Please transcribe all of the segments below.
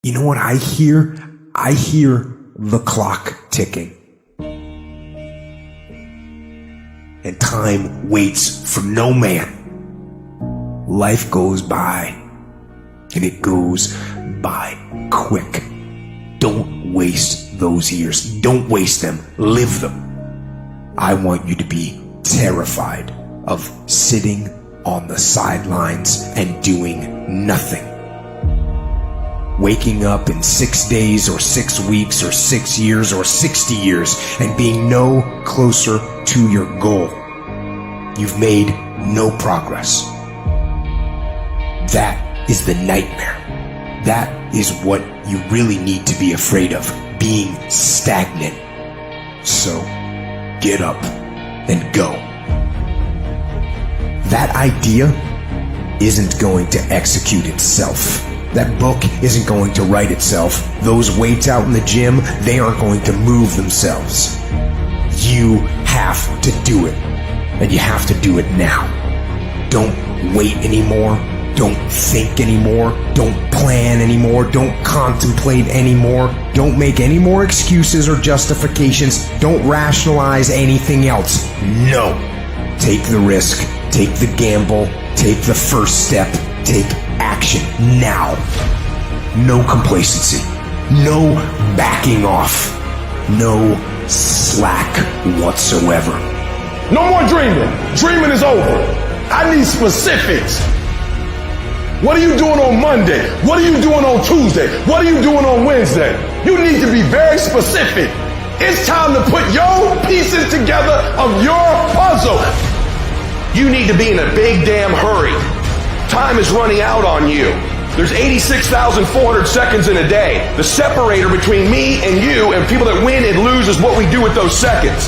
You know what I hear? I hear the clock ticking. And time waits for no man. Life goes by, and it goes by quick. Don't waste those years. Don't waste them. Live them. I want you to be terrified of sitting on the sidelines and doing nothing. Waking up in 6 days or 6 weeks or 6 years or 60 years and being no closer to your goal. You've made no progress. That is the nightmare. That is what you really need to be afraid of, being stagnant. So, get up and go. That idea isn't going to execute itself. That book isn't going to write itself. Those weights out in the gym, they aren't going to move themselves. You have to do it. And you have to do it now. Don't wait anymore. Don't think anymore. Don't plan anymore. Don't contemplate anymore. Don't make any more excuses or justifications. Don't rationalize anything else. No. Take the risk. Take the gamble. Take the first step. Take action now. No complacency. No backing off. No slack whatsoever. No more dreaming. Dreaming is over. I need specifics. What are you doing on Monday? What are you doing on Tuesday? What are you doing on Wednesday? You need to be very specific. It's time to put your pieces together of your puzzle. You need to be in a big damn hurry. Time is running out on you. There's 86,400 seconds in a day. The separator between me and you and people that win and lose is what we do with those seconds.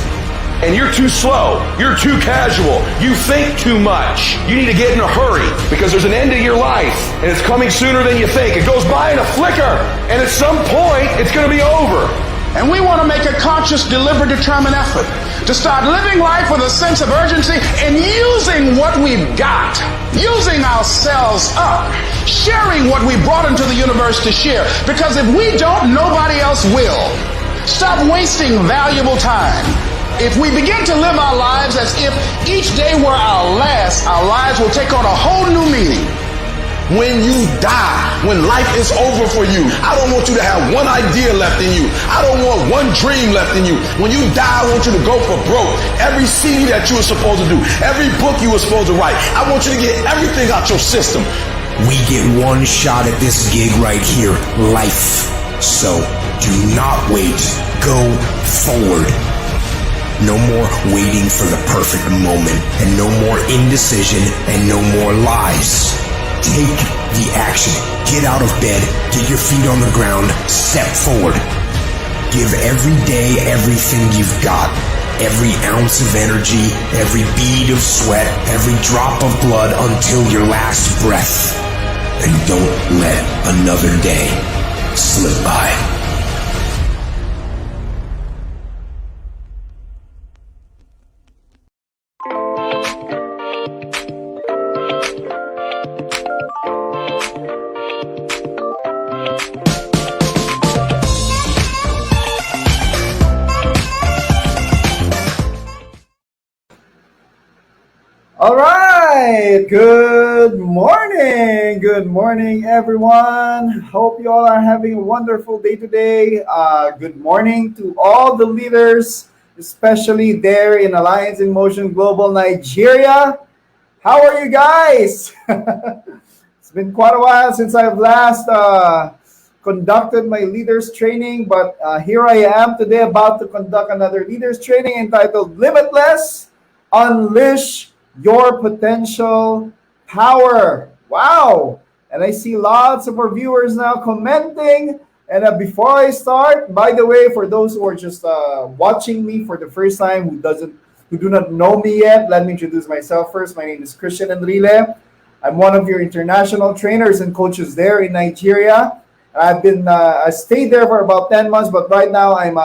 And you're too slow. You're too casual. You think too much. You need to get in a hurry because there's an end to your life and it's coming sooner than you think. It goes by in a flicker and at some point it's going to be over. And we want to make a conscious, deliberate, determined effort to start living life with a sense of urgency and using what we've got, using ourselves up, sharing what we brought into the universe to share. Because if we don't, nobody else will. Stop wasting valuable time. If we begin to live our lives as if each day were our last, our lives will take on a whole new meaning. When you die, when life is over for you, I don't want you to have one idea left in you. I don't want one dream left in you. When you die, I want you to go for broke. Every CD that you were supposed to do, every book you were supposed to write, I want you to get everything out your system. We get one shot at this gig right here, life. So, do not wait. Go forward. No more waiting for the perfect moment, and no more indecision, and no more lies. Take the action. Get out of bed. Get your feet on the ground. Step forward. Give every day everything you've got. Every ounce of energy, every bead of sweat, every drop of blood until your last breath. And don't let another day slip by. All right. Good morning. Good morning, everyone. Hope you all are having a wonderful day today. Good morning to all the leaders, especially there in Alliance in Motion Global Nigeria. How are you guys? It's been quite a while since I've last conducted my leaders training, but here I am today about to conduct another leaders training entitled Limitless Unleash Your Potential Power. Wow! And I see lots of our viewers now commenting. And before I start, by the way, for those who are just watching me for the first time, who do not know me yet, let me introduce myself first. My name is Christian Enrile. I'm one of your international trainers and coaches there in Nigeria. I stayed there for about 10 months, but right now I'm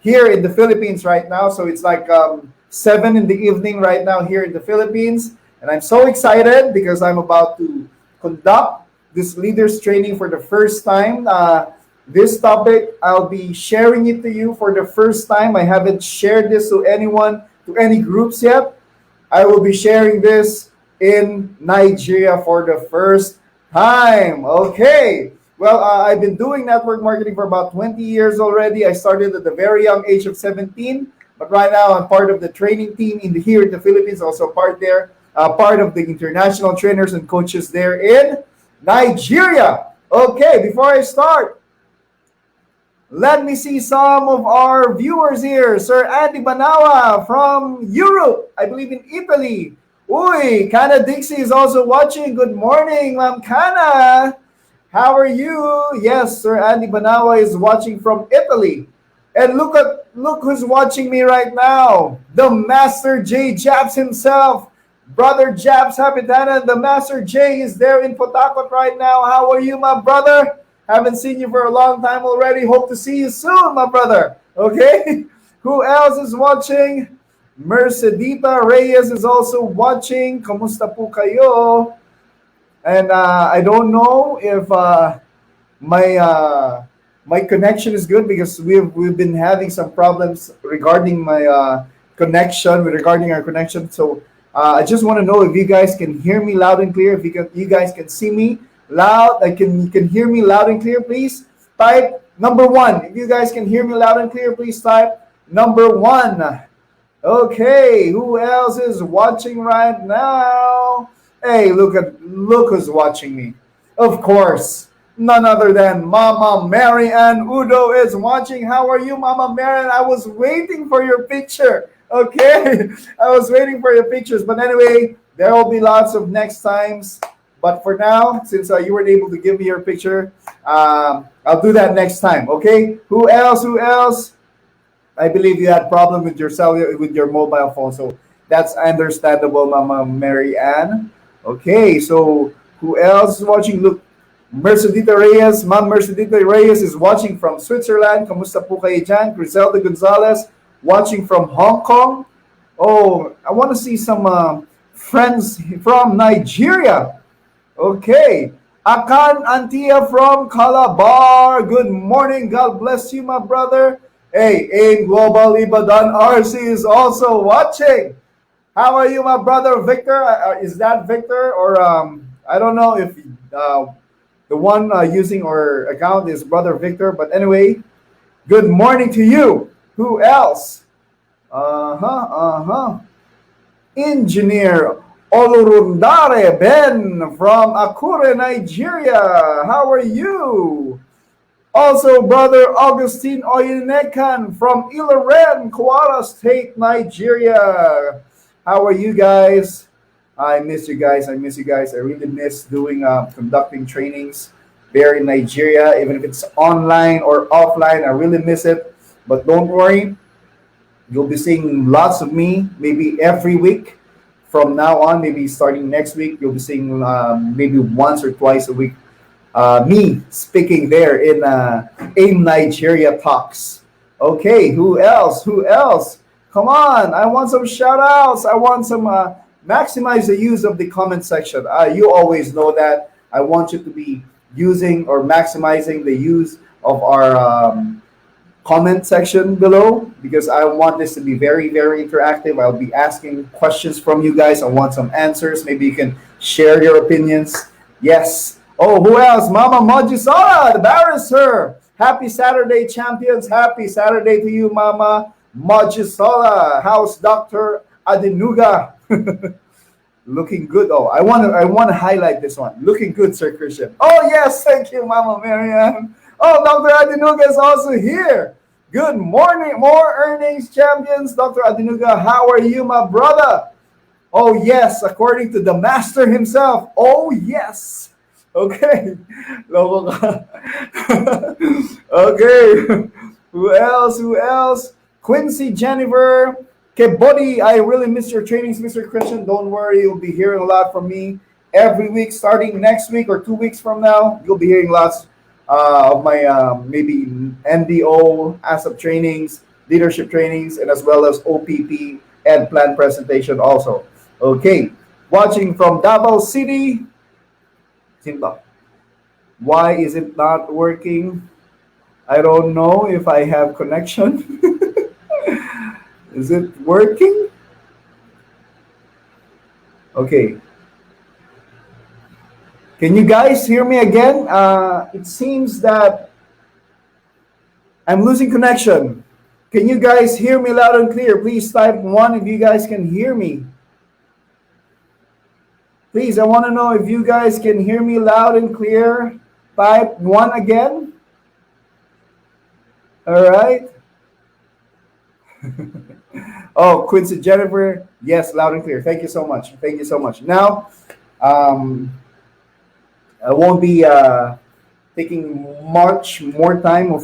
here in the Philippines right now. So it's like 7 in the evening right now here in the Philippines. And I'm so excited because I'm about to conduct this leaders training for the first time. This topic, I'll be sharing it to you for the first time. I haven't shared this to anyone, to any groups yet. I will be sharing this in Nigeria for the first time. Okay. Well, I've been doing network marketing for about 20 years already. I started at the very young age of 17. But right now, I'm part of the training team here in the Philippines, also part of the international trainers and coaches there in Nigeria. Okay, before I start, let me see some of our viewers here. Sir Andy Banawa from Europe, I believe in Italy. Uy, Kana Dixie is also watching. Good morning, Ma'am Kana. How are you? Yes, Sir Andy Banawa is watching from Italy. And look who's watching me right now. The Master J Japs himself. Brother Japs Habitana, the Master J is there in Potakot right now. How are you, my brother? Haven't seen you for a long time already. Hope to see you soon, my brother. Okay? Who else is watching? Mercedita Reyes is also watching. Kamusta po kayo? And I don't know if my connection is good because we've been having some problems regarding my regarding our connection. So I just want to know if you guys can hear me loud and clear. If you guys can see me loud, you can hear me loud and clear. Please type number 1. If you guys can hear me loud and clear, please type number 1. Okay, who else is watching right now? Hey, look who's watching me. Of course, none other than Mama Mary Ann Udo is watching. How are you, Mama Mary? I was waiting for your picture. Okay, I was waiting for your pictures. But anyway, there will be lots of next times. But for now, since you weren't able to give me your picture, I'll do that next time. Okay. Who else? I believe you had problem with your mobile phone, so that's understandable, Mama Mary Ann. Okay, so who else is watching? Look, Mercedita Reyes, Ma'am Mercedita Reyes is watching from Switzerland. Kamusta po kayo dyan? Griselda Gonzalez watching from Hong Kong. Oh, I want to see some friends from Nigeria. Okay, Akan Antia from Calabar. Good morning. God bless you, my brother. Hey, in Global Ibadan, RC is also watching. How are you, my brother Victor? Is that Victor? Or I don't know if the one using our account is Brother Victor. But anyway, good morning to you. Who else? Engineer Olurundare Ben from Akure, Nigeria. How are you? Also, Brother Augustine Oyenekan from Iloren, Kuala State, Nigeria. How are you guys? I miss you guys. I really miss doing conducting trainings there in Nigeria, even if it's online or offline. I really miss it. But don't worry, you'll be seeing lots of me maybe every week from now on. Maybe starting next week, you'll be seeing maybe once or twice a week me speaking there in AIM Nigeria Talks. Okay, who else? Come on, I want some shout outs. I want some maximize the use of the comment section. You always know that. I want you to be using or maximizing the use of our comment section below because I want this to be very, very interactive. I'll be asking questions from you guys. I want some answers. Maybe you can share your opinions. Yes. Oh, who else? Mama Mojisola, the barrister. Happy Saturday, champions. Happy Saturday to you, Mama Mojisola. How's Dr. Adinuga? Looking good. Oh, I want to highlight this one. Looking good, Sir Christian. Oh, yes. Thank you, Mama Marianne. Oh, Dr. Adinuga is also here. Good morning, more earnings champions. Dr. Adinuga, how are you, my brother? Oh, yes, according to the master himself. Oh, yes. Okay. Loko ka. Okay. Who else? Who else? Quincy Jennifer. Kebody, I really miss your trainings, Mr. Christian. Don't worry, you'll be hearing a lot from me every week, starting next week or 2 weeks from now. You'll be hearing lots of my maybe MDO, ASAP trainings, leadership trainings, and as well as OPP and plan presentation also. Okay, watching from Davao City. Simba, why is it not working? I don't know if I have connection. Is it working? Okay. Can you guys hear me again? It seems that I'm losing connection. Can you guys hear me loud and clear? Please type 1 if you guys can hear me. Please, I want to know if you guys can hear me loud and clear. Type 1 again. All right. Oh, Quincy Jennifer. Yes, loud and clear. Thank you so much. Thank you so much. Now, I won't be taking much more time of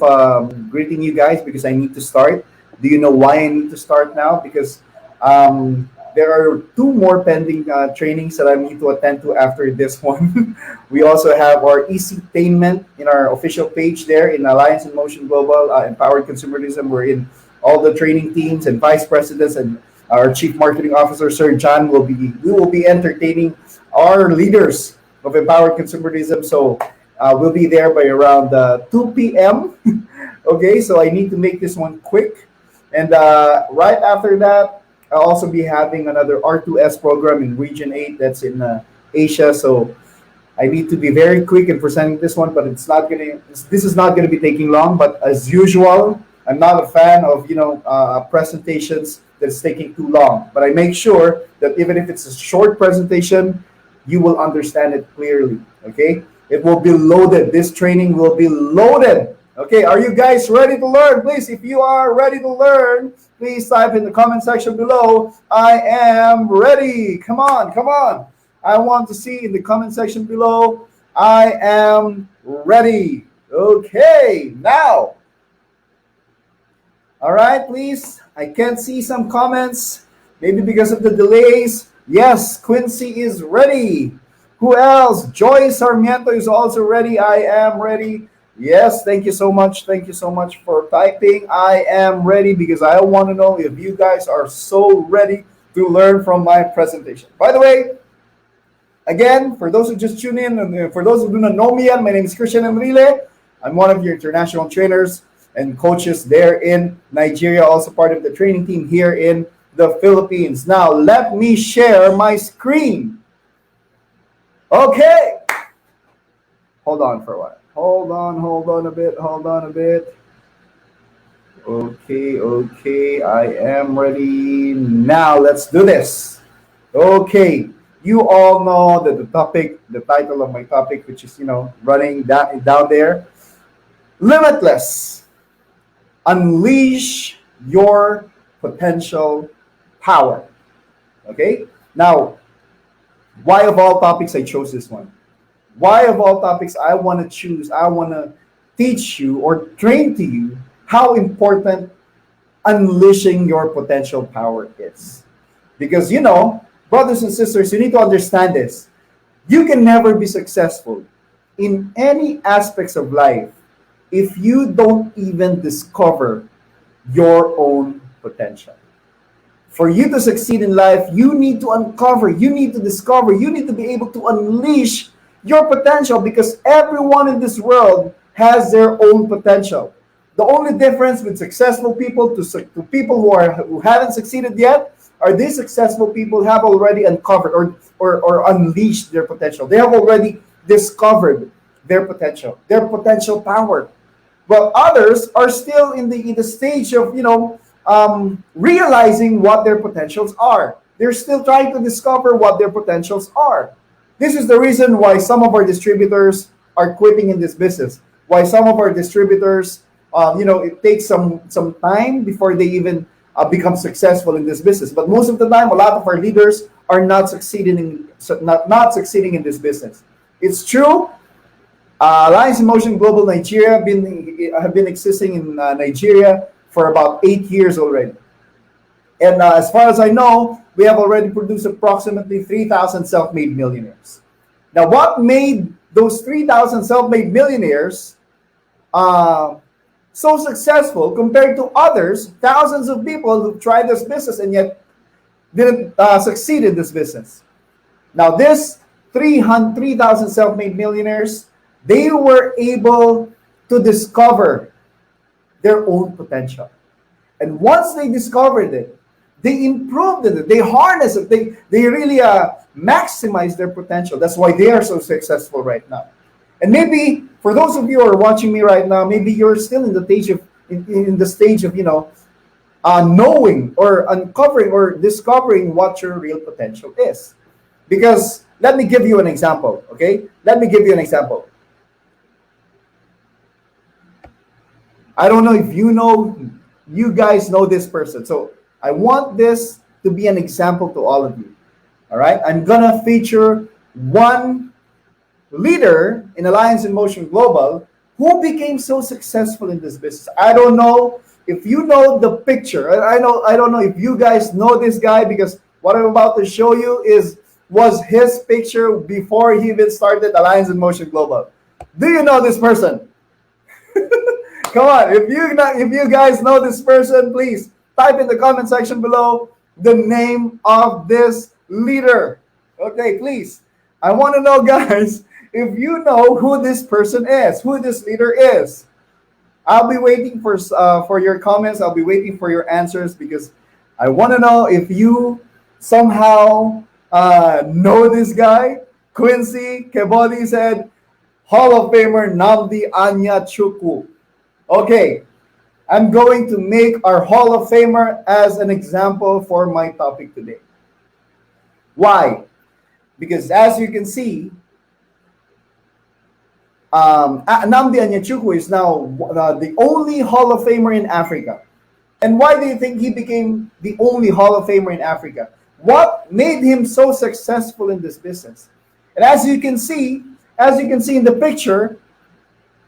greeting you guys because I need to start. Do you know why I need to start now? Because there are 2 more pending trainings that I need to attend to after this one. We also have our ECtainment in our official page there in Alliance in Motion Global, Empowered Consumerism. We're in all the training teams and vice presidents and our chief marketing officer, Sir John, we will be entertaining our leaders of Empowered Consumerism. So we'll be there by around 2 p.m. Okay, so I need to make this one quick. And right after that, I'll also be having another R2S program in Region 8 that's in Asia. So I need to be very quick in presenting this one, but this is not gonna be taking long. But as usual, I'm not a fan of presentations that's taking too long. But I make sure that even if it's a short presentation, you will understand it clearly. Okay, it will be loaded. This training will be loaded. Okay, are you guys ready to learn? Please, if you are ready to learn, please type in the comment section below, I am ready. Come on, come on. I want to see in the comment section below, I am ready. Okay, now. All right, please. I can't see some comments, maybe because of the delays. Yes, Quincy is ready. Who else? Joy Sarmiento is also ready. I am ready. Yes, thank you so much. Thank you so much for typing. I am ready because I want to know if you guys are so ready to learn from my presentation. By the way, again, for those who just tune in and for those who do not know me yet, my name is Christian Enrile. I'm one of your international trainers and coaches there in Nigeria, also part of the training team here in the Philippines. Now, let me share my screen. Okay. Hold on for a while. Hold on a bit. Okay, I am ready. Now, let's do this. Okay, you all know that the title of my topic, which is, running down there, Limitless. Unleash your potential power. Okay, now, why of all topics I chose this one? Why of all topics I want to teach you or train to you how important unleashing your potential power is. Because, brothers and sisters, you need to understand this. You can never be successful in any aspects of life if you don't even discover your own potential. For you to succeed in life, you need to uncover, you need to discover, you need to be able to unleash your potential because everyone in this world has their own potential. The only difference with successful people to people who haven't succeeded yet are these successful people have already uncovered or unleashed their potential. They have already discovered their potential power. While others are still in the stage of realizing what their potentials are. They're still trying to discover what their potentials are. This is the reason why some of our distributors are quitting in this business. Why some of our distributors, it takes some time before they even become successful in this business. But most of the time, a lot of our leaders are not succeeding not succeeding in this business. It's true. Alliance in Motion Global Nigeria have been existing in Nigeria for about 8 years already. And as far as I know, we have already produced approximately 3,000 self-made millionaires. Now, what made those 3,000 self-made millionaires so successful compared to others, thousands of people who tried this business and yet didn't succeed in this business? Now, this 3,000 self-made millionaires, they were able to discover their own potential. And once they discovered it, they improved it, they harnessed it, they really maximized their potential. That's why they are so successful right now. And maybe for those of you who are watching me right now, maybe you're still in the stage of knowing or uncovering or discovering what your real potential is. Because let me give you an example, okay? Let me give you an example. I don't know if you guys know this person. So I want this to be an example to all of you. All right? I'm going to feature one leader in Alliance in Motion Global who became so successful in this business. I don't know if you know the picture. I don't know if you guys know this guy, because what I'm about to show you was his picture before he even started Alliance in Motion Global. Do you know this person? Come on, if you guys know this person, please type in the comment section below the name of this leader. Okay, please. I want to know, guys, if you know who this person is, who this leader is. I'll be waiting for your comments. I'll be waiting for your answers, because I want to know if you somehow know this guy. Quincy Kebodi said, Hall of Famer Nnamdi Anyachukwu. Okay, I'm going to make our Hall of Famer as an example for my topic today. Why? Because as you can see, Nnamdi Anyachukwu is now the only Hall of Famer in Africa. And why do you think he became the only Hall of Famer in Africa? What made him so successful in this business? And as you can see in the picture,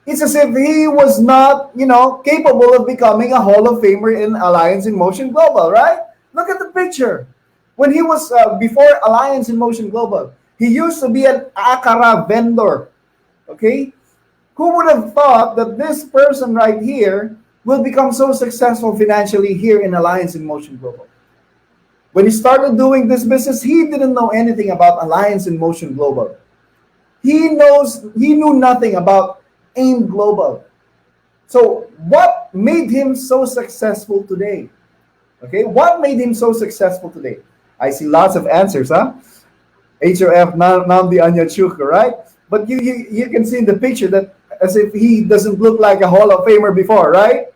it's as if he was not, capable of becoming a Hall of Famer in Alliance in Motion Global, right? Look at the picture. When he was, before Alliance in Motion Global, he used to be an akara vendor, okay? Who would have thought that this person right here will become so successful financially here in Alliance in Motion Global? When he started doing this business, he didn't know anything about Alliance in Motion Global. He knew nothing about AIM Global. So what made him so successful today? Okay, what made him so successful today? I see lots of answers, huh? HOF Nnamdi Anyachukwu, right? But you can see in the picture that as if he doesn't look like a Hall of Famer before, right?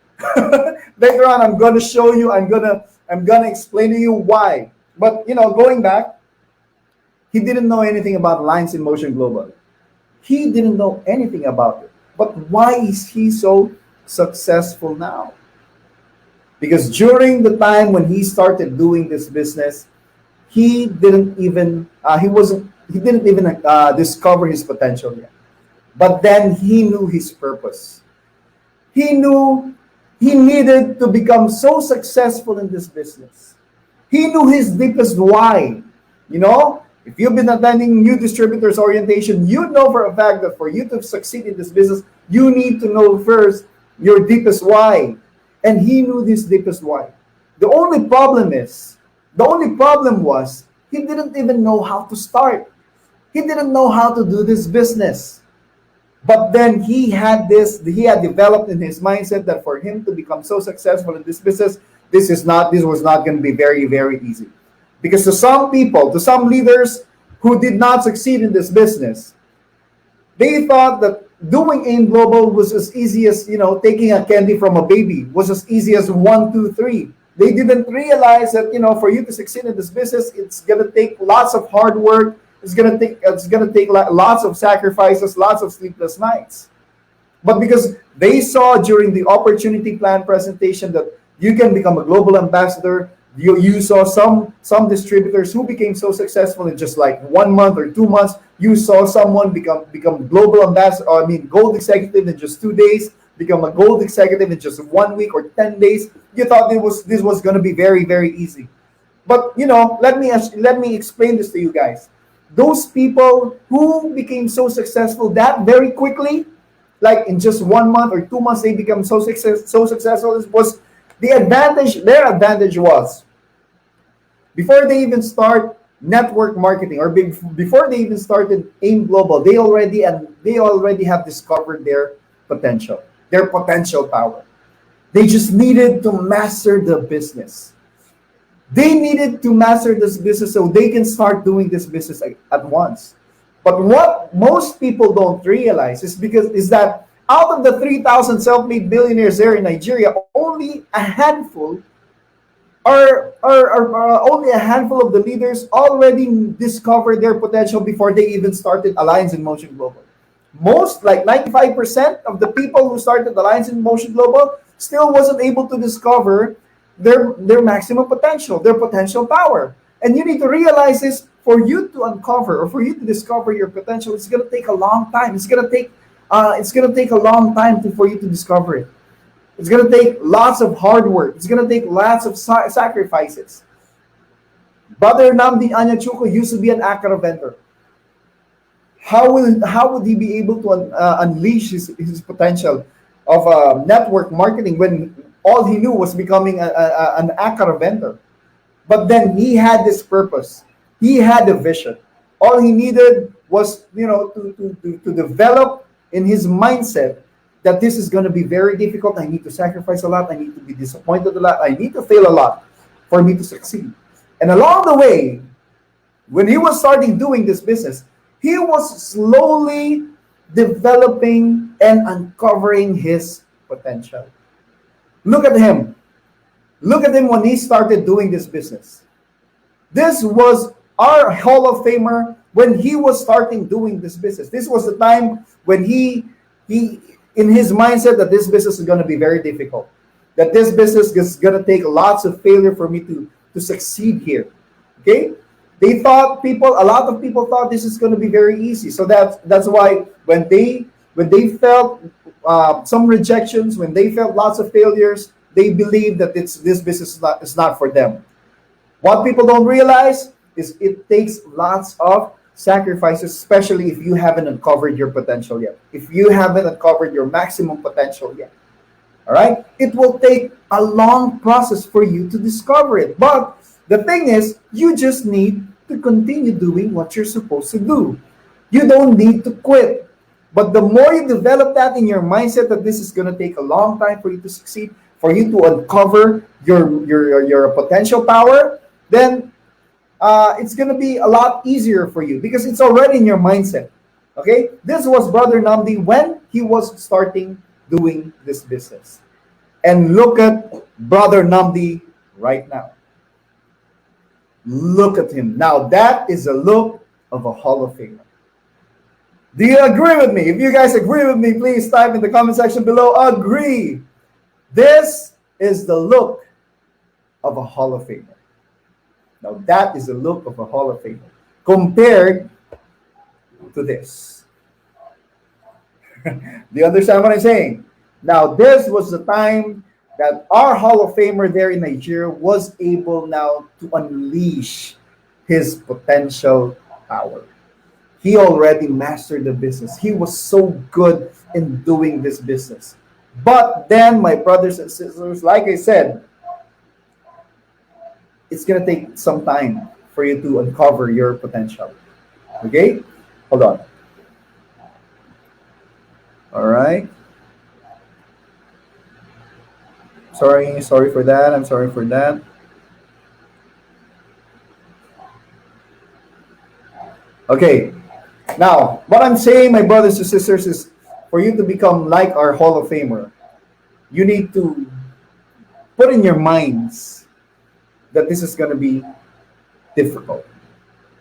Later on, I'm gonna show you. I'm gonna explain to you why. But going back, he didn't know anything about Alliance in Motion Global. He didn't know anything about it. But why is he so successful now? Because during the time when he started doing this business, he didn't even discover his potential yet. But then he knew his purpose. He knew he needed to become so successful in this business. He knew his deepest why. If you've been attending New Distributors Orientation, you know for a fact that for you to succeed in this business, you need to know first your deepest why. And he knew this deepest why. The only problem was he didn't even know how to start. He didn't know how to do this business. But then he had developed in his mindset that for him to become so successful in this business, this was not going to be very, very easy. Because to some people, to some leaders who did not succeed in this business, they thought that doing AIM Global was as easy as, taking a candy from a baby, was as easy as one, two, three. They didn't realize that, for you to succeed in this business, it's gonna take lots of hard work. It's gonna take lots of sacrifices, lots of sleepless nights. But because they saw during the opportunity plan presentation that you can become a global ambassador, you saw some distributors who became so successful in just like 1 month or 2 months. You saw someone become global ambassador, or I mean gold executive in just 2 days, become a gold executive in just 1 week or 10 days. You thought this was going to be very, very easy. But let me explain this to you guys. Those people who became so successful that very quickly, like in just 1 month or 2 months, they become so successful. Was the advantage? Their advantage was before they even start network marketing, or before they even started AIM Global, they already have discovered their potential power. They just needed to master the business. They needed to master this business so they can start doing this business at once. But what most people don't realize is that out of the 3,000 self-made billionaires there in Nigeria, only a handful only a handful of the leaders already discovered their potential before they even started Alliance in Motion Global. Most, like 95% of the people who started Alliance in Motion Global, still wasn't able to discover their maximum potential, their potential power. And you need to realize this: for you to uncover or for you to discover your potential, it's going to take a long time. It's going to take a long time for you to discover it. It's going to take lots of hard work. It's going to take lots of sacrifices. Brother Namdi Anyachuko used to be an Akara vendor. How would he be able to unleash his potential of network marketing when all he knew was becoming an Akara vendor? But then he had this purpose. He had a vision. All he needed was, to develop in his mindset that this is going to be very difficult. I need to sacrifice a lot. I need to be disappointed a lot. I need to fail a lot for me to succeed. And along the way, when he was starting doing this business, he was slowly developing and uncovering his potential. Look at him. Look at him when he started doing this business. This was our Hall of Famer when he was starting doing this business. This was the time when he in his mindset that this business is going to be very difficult, that this business is going to take lots of failure for me to succeed here. Okay? A lot of people thought this is going to be very easy. So that's why when they felt some rejections, when they felt lots of failures, they believed that this business is not for them. What people don't realize is it takes lots of sacrifices, especially if you haven't uncovered your potential yet. If you haven't uncovered your maximum potential yet. All right? It will take a long process for you to discover it. But the thing is, you just need to continue doing what you're supposed to do. You don't need to quit. But the more you develop that in your mindset that this is going to take a long time for you to succeed, for you to uncover your potential power, then it's going to be a lot easier for you because it's already in your mindset. Okay? This was Brother Namdi when he was starting doing this business. And look at Brother Namdi right now. Look at him. Now that is a look of a Hall of Famer. Do you agree with me? If you guys agree with me, please type in the comment section below, agree. This is the look of a Hall of Famer. Now that is the look of a Hall of Famer compared to this. Do you understand what I'm saying? Now this was the time that our Hall of Famer there in Nigeria was able now to unleash his potential power. He already mastered the business. He was so good in doing this business. But then, my brothers and sisters, like I said, it's going to take some time for you to uncover your potential. Okay? Hold on. All right. Sorry for that. I'm sorry for that. Okay. Now, what I'm saying, my brothers and sisters, is for you to become like our Hall of Famer, you need to put in your minds that this is going to be difficult,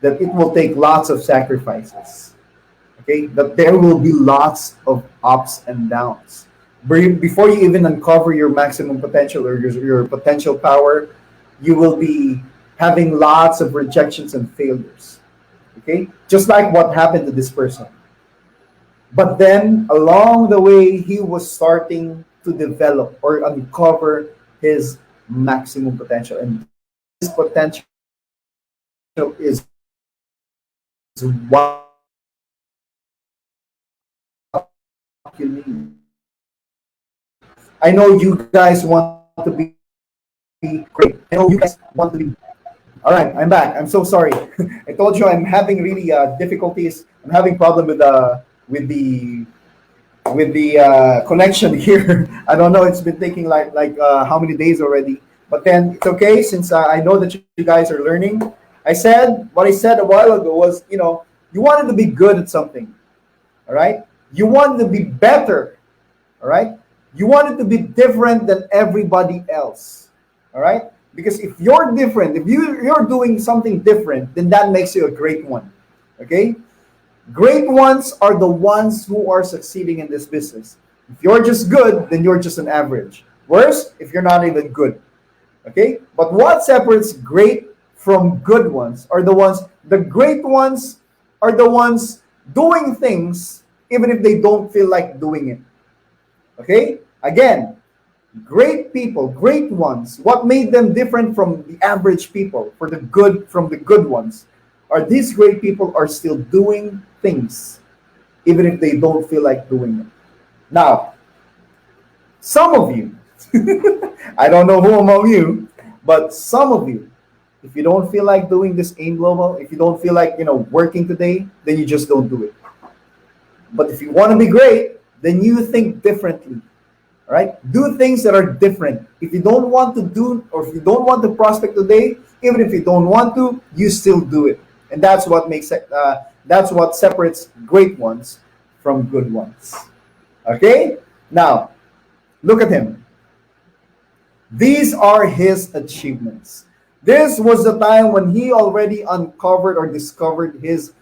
that it will take lots of sacrifices, okay? That there will be lots of ups and downs. Before you even uncover your maximum potential or your potential power, you will be having lots of rejections and failures, okay? Just like what happened to this person. But then along the way, he was starting to develop or uncover his maximum potential. And this potential is what you need. I know you guys want to be great. I know you guys want to be. All right, I'm back. I'm so sorry. I told you I'm having really difficulties. I'm having problem with the connection here. I don't know. It's been taking like how many days already. But then it's okay since I know that you guys are learning. I said what I said a while ago was, you wanted to be good at something. All right. You wanted to be better. All right. You wanted to be different than everybody else. All right. Because if you're different, if you're doing something different, then that makes you a great one. Okay. Great ones are the ones who are succeeding in this business. If you're just good, then you're just an average. Worse, if you're not even good. Okay? But what separates great from good ones are the great ones are the ones doing things even if they don't feel like doing it. Okay? Again, great people, great ones, what made them different from the average people, from the good ones, are these great people are still doing things even if they don't feel like doing it. Now, some of you, I don't know who among you, but some of you, if you don't feel like doing this AIM Global, if you don't feel like, working today, then you just don't do it. But if you want to be great, then you think differently. All right? Do things that are different. If you don't want to do, or if you don't want to prospect today, even if you don't want to, you still do it. And that's what that's what separates great ones from good ones. Okay? Now, look at him. These are his achievements. This was the time when he already uncovered or discovered his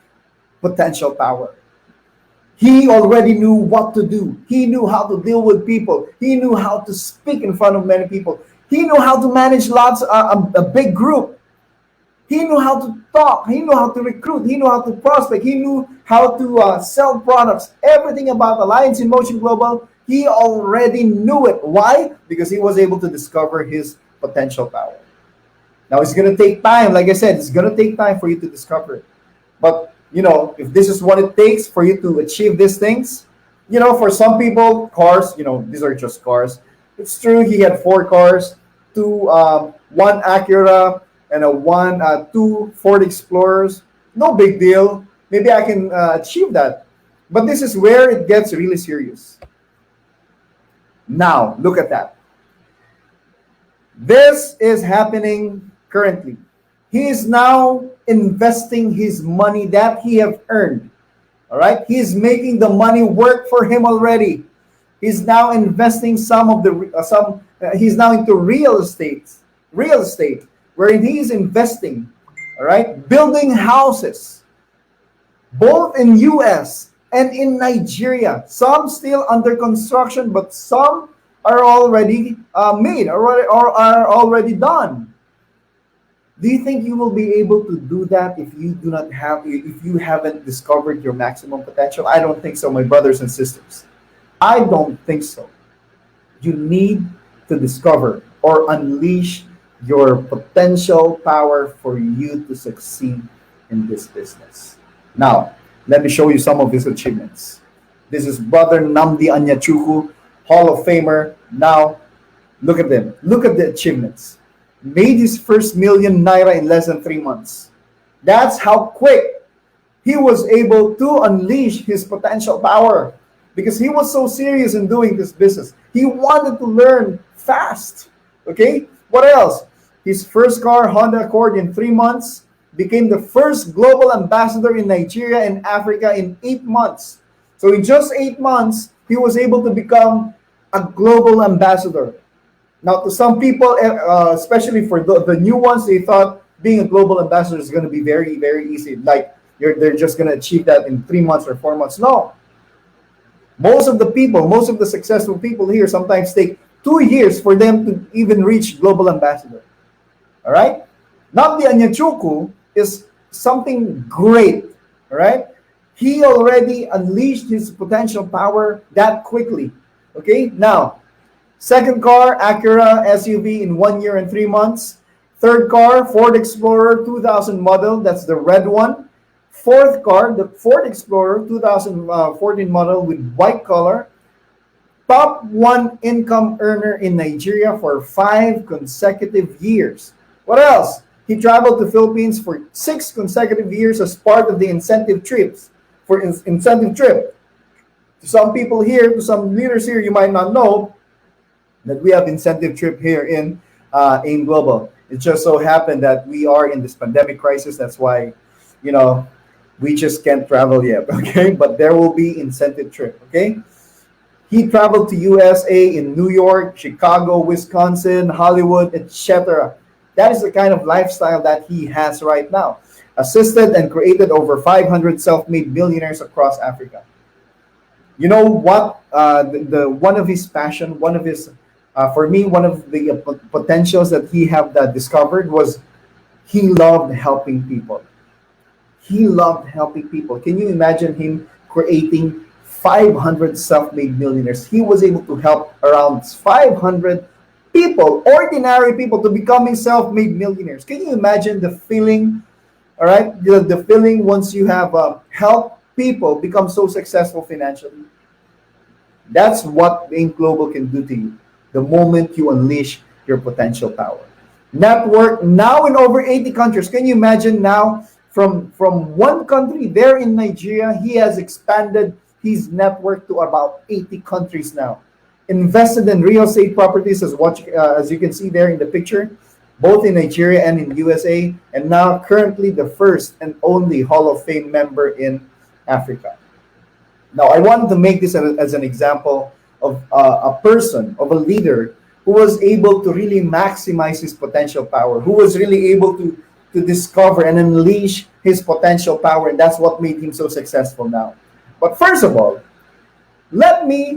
potential power. He already knew what to do. He knew how to deal with people. He knew how to speak in front of many people. He knew how to manage a big group. He knew how to talk. He knew how to recruit. He knew how to prospect. He knew how to sell products. Everything about Alliance in Motion Global, he already knew it. Why? Because he was able to discover his potential power. Now, it's going to take time. Like I said, it's going to take time for you to discover it. But, if this is what it takes for you to achieve these things, for some people, cars, these are just cars. It's true, he had 4 cars, one Acura, and two Ford Explorers. No big deal. Maybe I can achieve that. But this is where it gets really serious. Now, look at that. This is happening currently. He is now investing his money that he have earned. All right? He is making the money work for him already. He's now investing he's now into real estate, wherein he is investing, all right, building houses, both in US and in Nigeria. Some still under construction, but some are already made, or are already done. Do you think you will be able to do that if you haven't discovered your maximum potential? I don't think so, my brothers and sisters. I don't think so. You need to discover or unleash your potential power for you to succeed in this business. Now, let me show you some of his achievements. This is Brother Namdi Anyachuku, Hall of Famer. Now, look at them. Look at the achievements. Made his first million naira in less than 3 months. That's how quick he was able to unleash his potential power. because he was so serious in doing this business. He wanted to learn fast. Okay? What else? His first car, Honda Accord, in 3 months, became the first global ambassador in Nigeria and Africa in 8 months. So in just 8 months, he was able to become a global ambassador. Now, to some people, especially for the new ones, they thought being a global ambassador is going to be very, very easy. Like they're just going to achieve that in 3 months or 4 months. No. Most of the successful people here sometimes take 2 years for them to even reach global ambassador. All right? Namdi Anyachuku is something great. All right? He already unleashed his potential power that quickly. Okay? Now, second car, Acura SUV in 1 year and 3 months. Third car, Ford Explorer 2000 model. That's the red one. Fourth car, the Ford Explorer 2014 model with white color. Top one income earner in Nigeria for 5 consecutive years. What else? He traveled to Philippines for 6 consecutive years as part of the incentive trips. Incentive trip. To some people here, to some leaders here, you might not know that we have incentive trip here in Global. It just so happened that we are in this pandemic crisis. That's why, we just can't travel yet. Okay, but there will be incentive trip. Okay. He traveled to USA in New York, Chicago, Wisconsin, Hollywood, etc. That is the kind of lifestyle that he has right now. Assisted and created over 500 self-made millionaires across Africa. You know what? The one of his passion, for me, one of the potentials that he have discovered was he loved helping people. He loved helping people. Can you imagine him creating 500 self-made millionaires? He was able to help around 500 people, ordinary people, to becoming self-made millionaires. Can you imagine the feeling? All right, the feeling once you have helped people become so successful financially. That's what Think Global can do to you the moment you unleash your potential power. Network now in over 80 countries. Can you imagine now from one country there in Nigeria, he has expanded his network to about 80 countries now. Invested in real estate properties as you can see there in the picture, both in Nigeria and in USA, and now currently the first and only Hall of Fame member in Africa. Now, I wanted to make this as an example of a person, of a leader who was able to really maximize his potential power, who was really able to discover and unleash his potential power, and that's what made him so successful now. But first of all, let me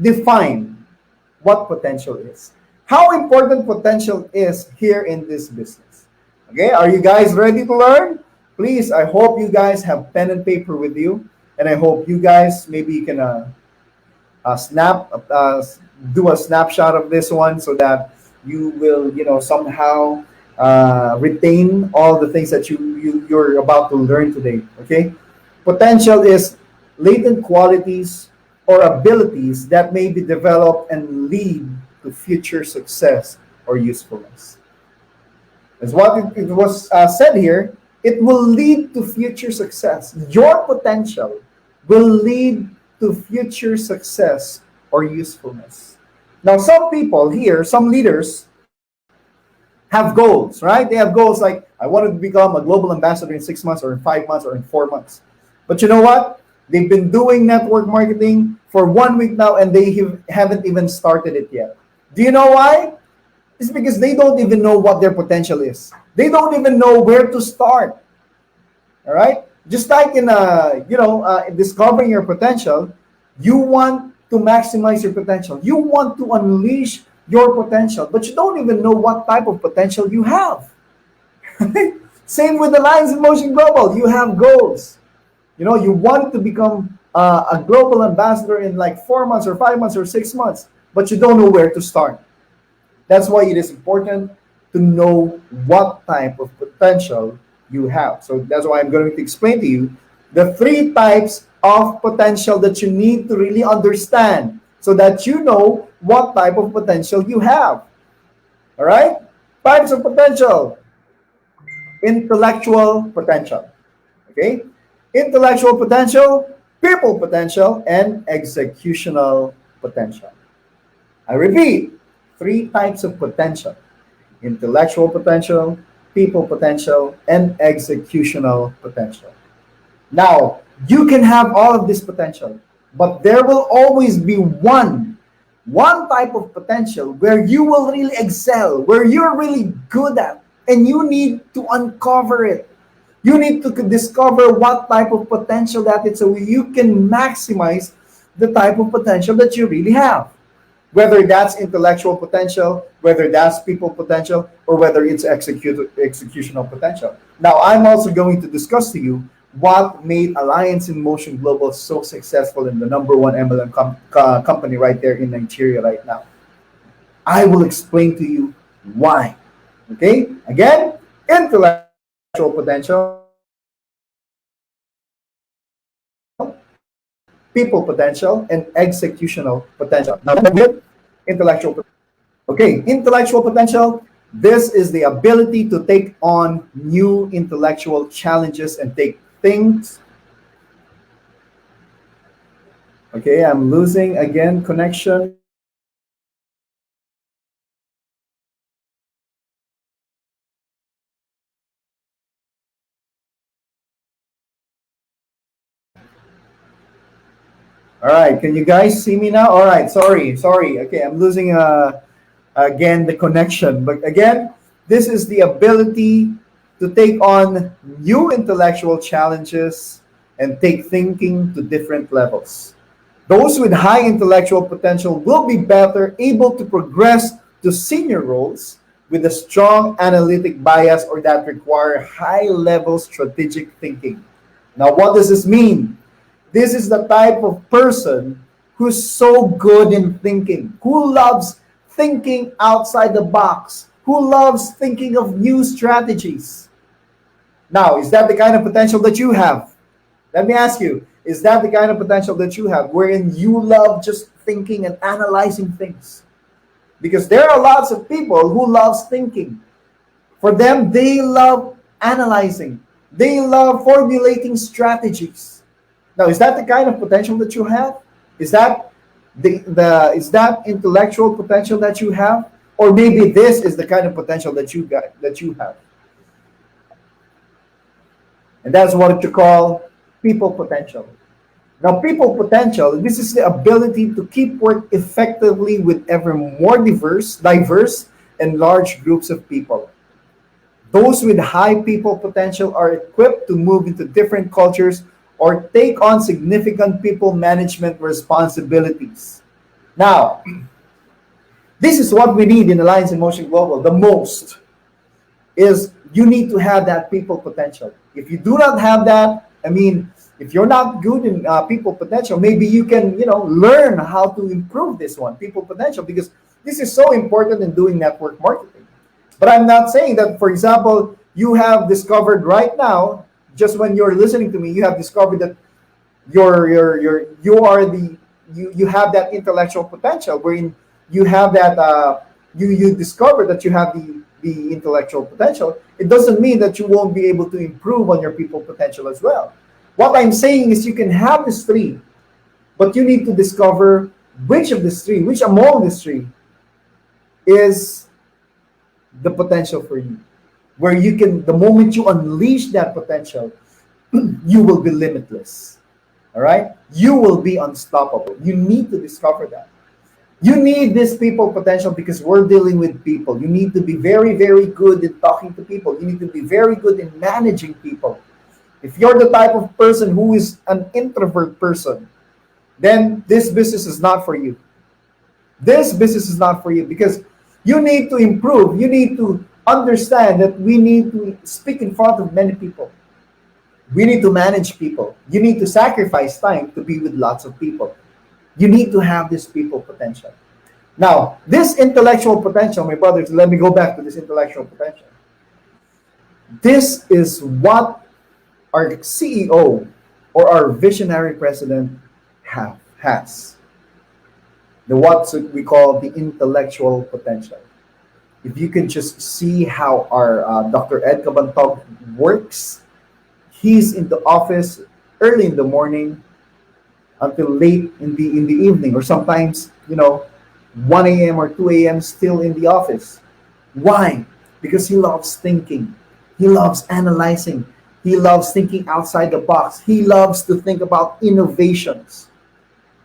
define what potential is. How important potential is here in this business. Okay, are you guys ready to learn? Please, I hope you guys have pen and paper with you, and I hope you guys maybe can do a snapshot of this one so that you will, somehow retain all the things that you're about to learn today. Okay, potential is latent qualities or abilities that may be developed and lead to future success or usefulness. As what it was said here, it will lead to future success. Your potential will lead to future success or usefulness. Now, some people here, some leaders, have goals, right? They have goals like, I want to become a global ambassador in 6 months or in 5 months or in 4 months. But you know what? They've been doing network marketing for 1 week now and they haven't even started it yet. Do you know why? It's because they don't even know what their potential is. They don't even know where to start. All right? Just like in discovering your potential, you want to maximize your potential. You want to unleash your potential, but you don't even know what type of potential you have. Same with the Lines in Motion Global. You have goals. You want to become a global ambassador in like 4 months or 5 months or 6 months, but you don't know where to start. That's why it is important to know what type of potential you have. So that's why I'm going to explain to you the 3 types of potential that you need to really understand so that you know what type of potential you have. All right? Types of potential. Intellectual potential. Okay? Intellectual potential, people potential, and executional potential. I repeat, three types of potential: intellectual potential, people potential, and executional potential. Now, you can have all of this potential, but there will always be one type of potential where you will really excel, where you're really good at, and you need to uncover it. You need to discover what type of potential that is so you can maximize the type of potential that you really have. Whether that's intellectual potential, whether that's people potential, or whether it's executional potential. Now, I'm also going to discuss to you what made Alliance in Motion Global so successful in the number one MLM company right there in Nigeria right now. I will explain to you why. Okay? Again, intellectual potential, people potential, and executional potential. Now, intellectual. Okay, intellectual potential. This is the ability to take on new intellectual challenges and take things. Okay, I'm losing again connection. All right, can you guys see me now? All right, sorry. Okay, I'm losing again the connection. But again, this is the ability to take on new intellectual challenges and take thinking to different levels. Those with high intellectual potential will be better able to progress to senior roles with a strong analytic bias or that require high level strategic thinking. Now, what does this mean? This is the type of person who's so good in thinking, who loves thinking outside the box, who loves thinking of new strategies. Now, is that the kind of potential that you have? Let me ask you, is that the kind of potential that you have wherein you love just thinking and analyzing things? Because there are lots of people who loves thinking. For them, they love analyzing. They love formulating strategies. Now, is that the kind of potential that you have? Is that is that intellectual potential that you have? Or maybe this is the kind of potential that you have. And that's what you call people potential. Now, people potential, this is the ability to keep work effectively with ever more diverse and large groups of people. Those with high people potential are equipped to move into different cultures or take on significant people management responsibilities. Now, this is what we need in Alliance in Motion Global the most is you need to have that people potential. If you do not have that, I mean, if you're not good in people potential, maybe you can, learn how to improve this one, people potential, because this is so important in doing network marketing. But I'm not saying that, for example, you have discovered right now, just when you're listening to me, you have discovered that you have that intellectual potential, wherein you have that you discover that you have the intellectual potential. It doesn't mean that you won't be able to improve on your people potential as well. What I'm saying is you can have these three, but you need to discover which among these three is the potential for you. Where you can, the moment you unleash that potential, you will be limitless. All right? You will be unstoppable. You need to discover that. You need this people potential because we're dealing with people. You need to be very, very good in talking to people. You need to be very good in managing people. If you're the type of person who is an introvert person, then this business is not for you. This business is not for you because you need to improve. You need to understand that we need to speak in front of many people. We need to manage people. You need to sacrifice time to be with lots of people. You need to have this people potential. Now, this intellectual potential, my brothers, let me go back to this intellectual potential. This is what our CEO or our visionary president has. What we call the intellectual potential. If you can just see how our Dr. Ed Cabantog works, he's in the office early in the morning, until late in the evening, or sometimes 1 a.m. or 2 a.m. still in the office. Why? Because he loves thinking. He loves analyzing. He loves thinking outside the box. He loves to think about innovations.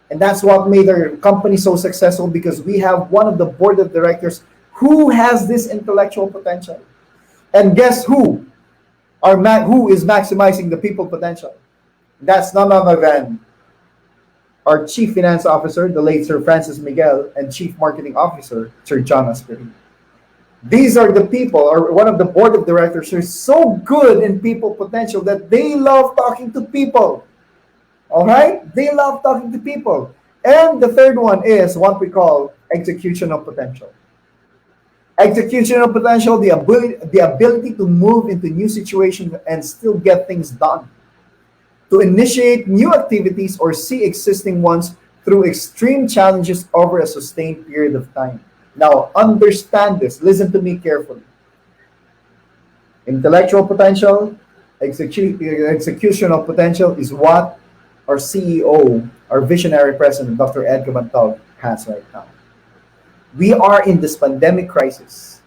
And that's what made our company so successful, because we have one of the board of directors who has this intellectual potential. And guess who? Who is maximizing the people potential? That's none other than our Chief Finance Officer, the late Sir Francis Miguel, and Chief Marketing Officer, Sir John Asperin. These are the people, or one of the board of directors, who are so good in people potential that they love talking to people. All right? They love talking to people. And the third one is what we call executional potential. Executional potential, the ability to move into new situations and still get things done, to initiate new activities or see existing ones through extreme challenges over a sustained period of time. Now, understand this. Listen to me carefully. Intellectual potential, executional potential is what our CEO, our visionary president, Dr. Ed Cabantog, has right now. We are in this pandemic crisis.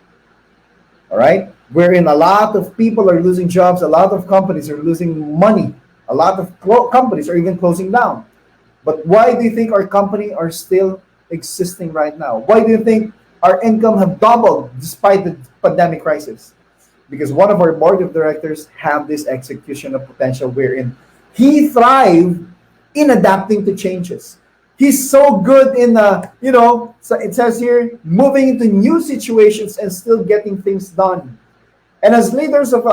All right? Wherein a lot of people are losing jobs, a lot of companies are losing money, a lot of companies are even closing down. But why do you think our company are still existing right now? Why do you think our income have doubled despite the pandemic crisis? Because one of our board of directors have this executional potential, wherein he thrived in adapting to changes. He's so good in, so it says here, moving into new situations and still getting things done. And as leaders of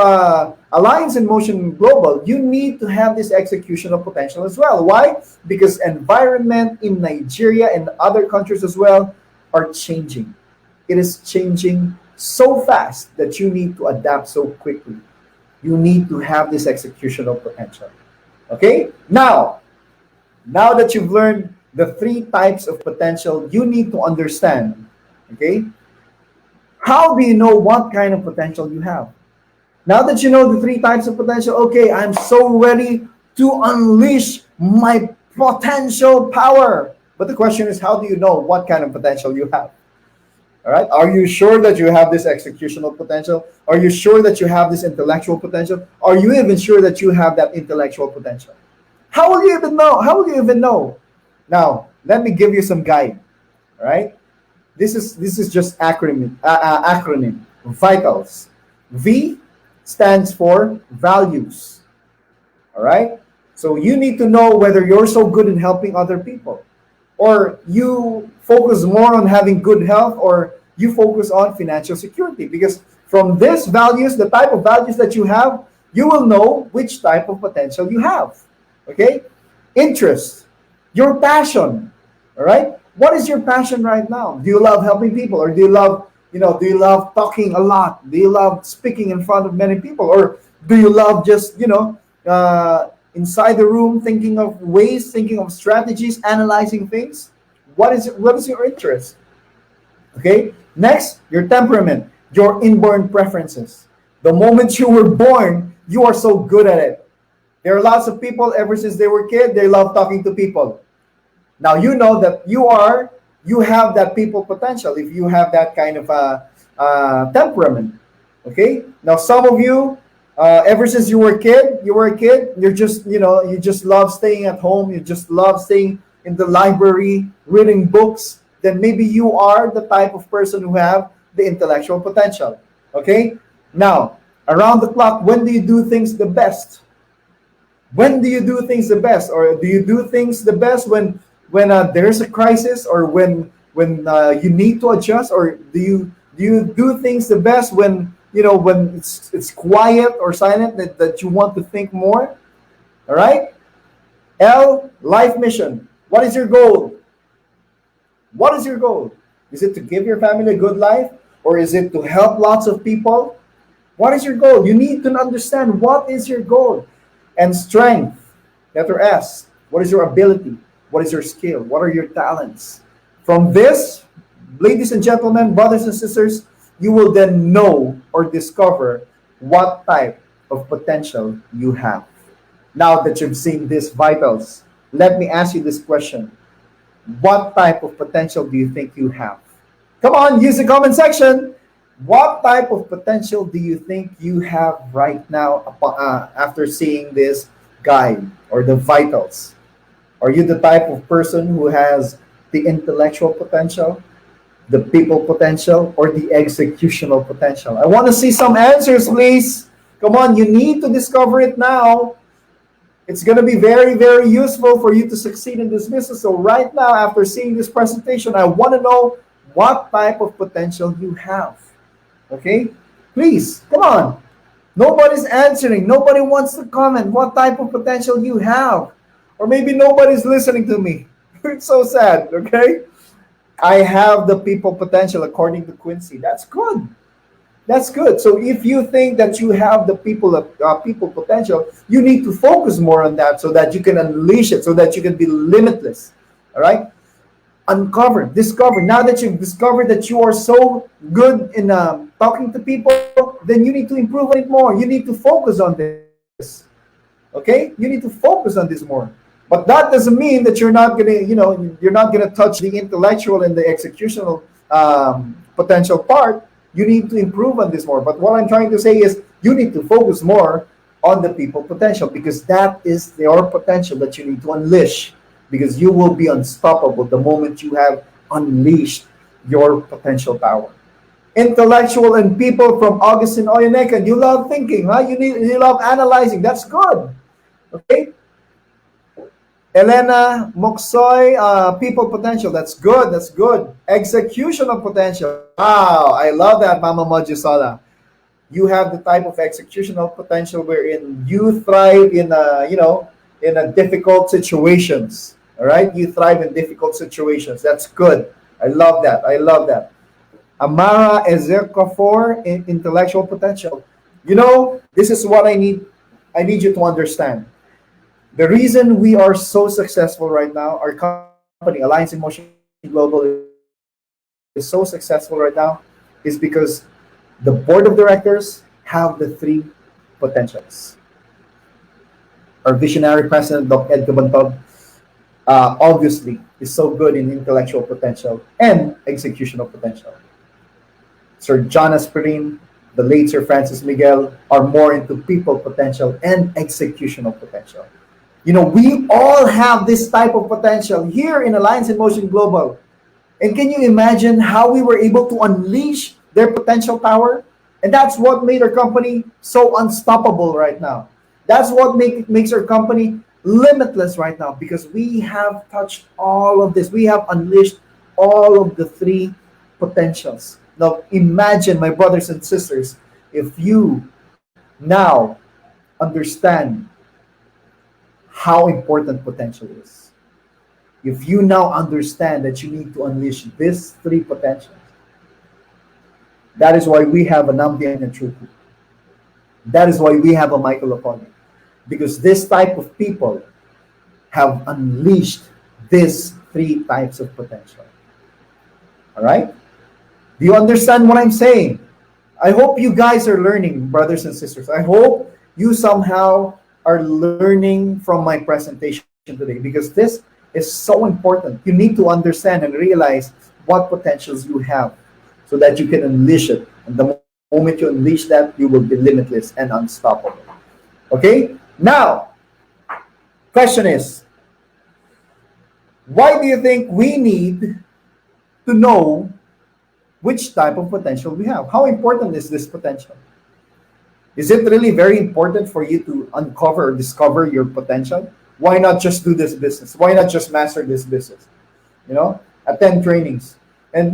Alliance in Motion Global, you need to have this executional potential as well. Why? Because environment in Nigeria and other countries as well are changing. It is changing so fast that you need to adapt so quickly. You need to have this executional potential. Okay? Now that you've learned the three types of potential, you need to understand, okay, how do you know what kind of potential you have? Now that you know the three types of potential, okay, I'm so ready to unleash my potential power. But the question is, how do you know what kind of potential you have? All right. Are you sure that you have this executional potential? Are you sure that you have this intellectual potential? Are you even sure that you have that intellectual potential? How will you even know? How will you even know? Now, let me give you some guide. All right. This is just acronym. Vitals. V stands for values. All right. So you need to know whether you're so good in helping other people, or you focus more on having good health, or you focus on financial security. Because from these values, the type of values that you have, you will know which type of potential you have. Okay? Interest, your passion. All right? What is your passion right now? Do you love helping people, or do you love talking a lot? Do you love speaking in front of many people, or do you love just, inside the room, thinking of ways, thinking of strategies, analyzing things? What is your interest? Okay. Next, your temperament, your inborn preferences. The moment you were born, you are so good at it. There are lots of people, ever since they were kids, they love talking to people. Now you know that you have that people potential if you have that kind of temperament. Okay. Now some of you, ever since you were a kid, you just love staying at home. You just love staying in the library, reading books. Then maybe you are the type of person who have the intellectual potential. Okay. Now, around the clock, when do you do things the best? When do you do things the best? Or do you do things the best when there's a crisis, or when you need to adjust? Or do you do things the best when it's quiet or silent, that you want to think more? All right. L, life mission. What is your goal? What is your goal? Is it to give your family a good life, or is it to help lots of people? What is your goal? You need to understand what is your goal. And strength, letter S. What is your ability? What is your skill? What are your talents? From this, ladies and gentlemen, brothers and sisters, you will then know or discover what type of potential you have. Now that you've seen these vitals, Let me ask you this question. What type of potential do you think you have? Come on, use the comment section. What type of potential do you think you have right now after seeing this guide or the vitals? Are you the type of person who has the intellectual potential, the people potential, or the executional potential? I want to see some answers, please. Come on, you need to discover it now. It's going to be very, very useful for you to succeed in this business. So right now, after seeing this presentation, I want to know what type of potential you have. Okay? Please, come on. Nobody's answering. Nobody wants to comment what type of potential you have. Or maybe nobody's listening to me. It's so sad, okay? I have the people potential according to Quincy. That's good. That's good. So if you think that you have the people potential, you need to focus more on that so that you can unleash it, so that you can be limitless. All right? Uncover, discover. Now that you've discovered that you are so good in talking to people, then you need to improve on it more. You need to focus on this. Okay? You need to focus on this more. But that doesn't mean that you're not gonna, you're not gonna touch the intellectual and the executional potential part. You need to improve on this more. But what I'm trying to say is you need to focus more on the people potential, because that is your potential that you need to unleash, because you will be unstoppable the moment you have unleashed your potential power. Intellectual and people from Augustine Oyanekan, you love thinking, huh? You love analyzing. That's good. Okay? Elena Moksoy, people potential. That's good. That's good. Executional potential. Wow, I love that, Mama Mojisola. You have the type of executional potential wherein you thrive in difficult situations. All right, you thrive in difficult situations. That's good. I love that. I love that. Amara Ezekafor, intellectual potential. This is what I need. I need you to understand. The reason we are so successful right now, our company, Alliance in Motion Global, is so successful right now, is because the board of directors have the three potentials. Our visionary president, Dr. Ed Cabantog, obviously is so good in intellectual potential and executional potential. Sir John Asperin, the late Sir Francis Miguel, are more into people potential and executional potential. We all have this type of potential here in Alliance in Motion Global. And can you imagine how we were able to unleash their potential power? And that's what made our company so unstoppable right now. That's what makes our company limitless right now, because we have touched all of this. We have unleashed all of the three potentials. Now, imagine, my brothers and sisters, if you now understand how important potential is. If you now understand that you need to unleash these three potentials, that is why we have a Nambian and Truku. That is why we have a Michael Lapone. Because this type of people have unleashed these three types of potential. All right? Do you understand what I'm saying? I hope you guys are learning, brothers and sisters. I hope you somehow are learning from my presentation today, because this is so important. You need to understand and realize what potentials you have so that you can unleash it. And the moment you unleash that, you will be limitless and unstoppable. Okay? Now, question is, why do you think we need to know which type of potential we have? How important is this potential? Is it really very important for you to uncover or discover your potential? Why not just do this business? Why not just master this business? Attend trainings. And,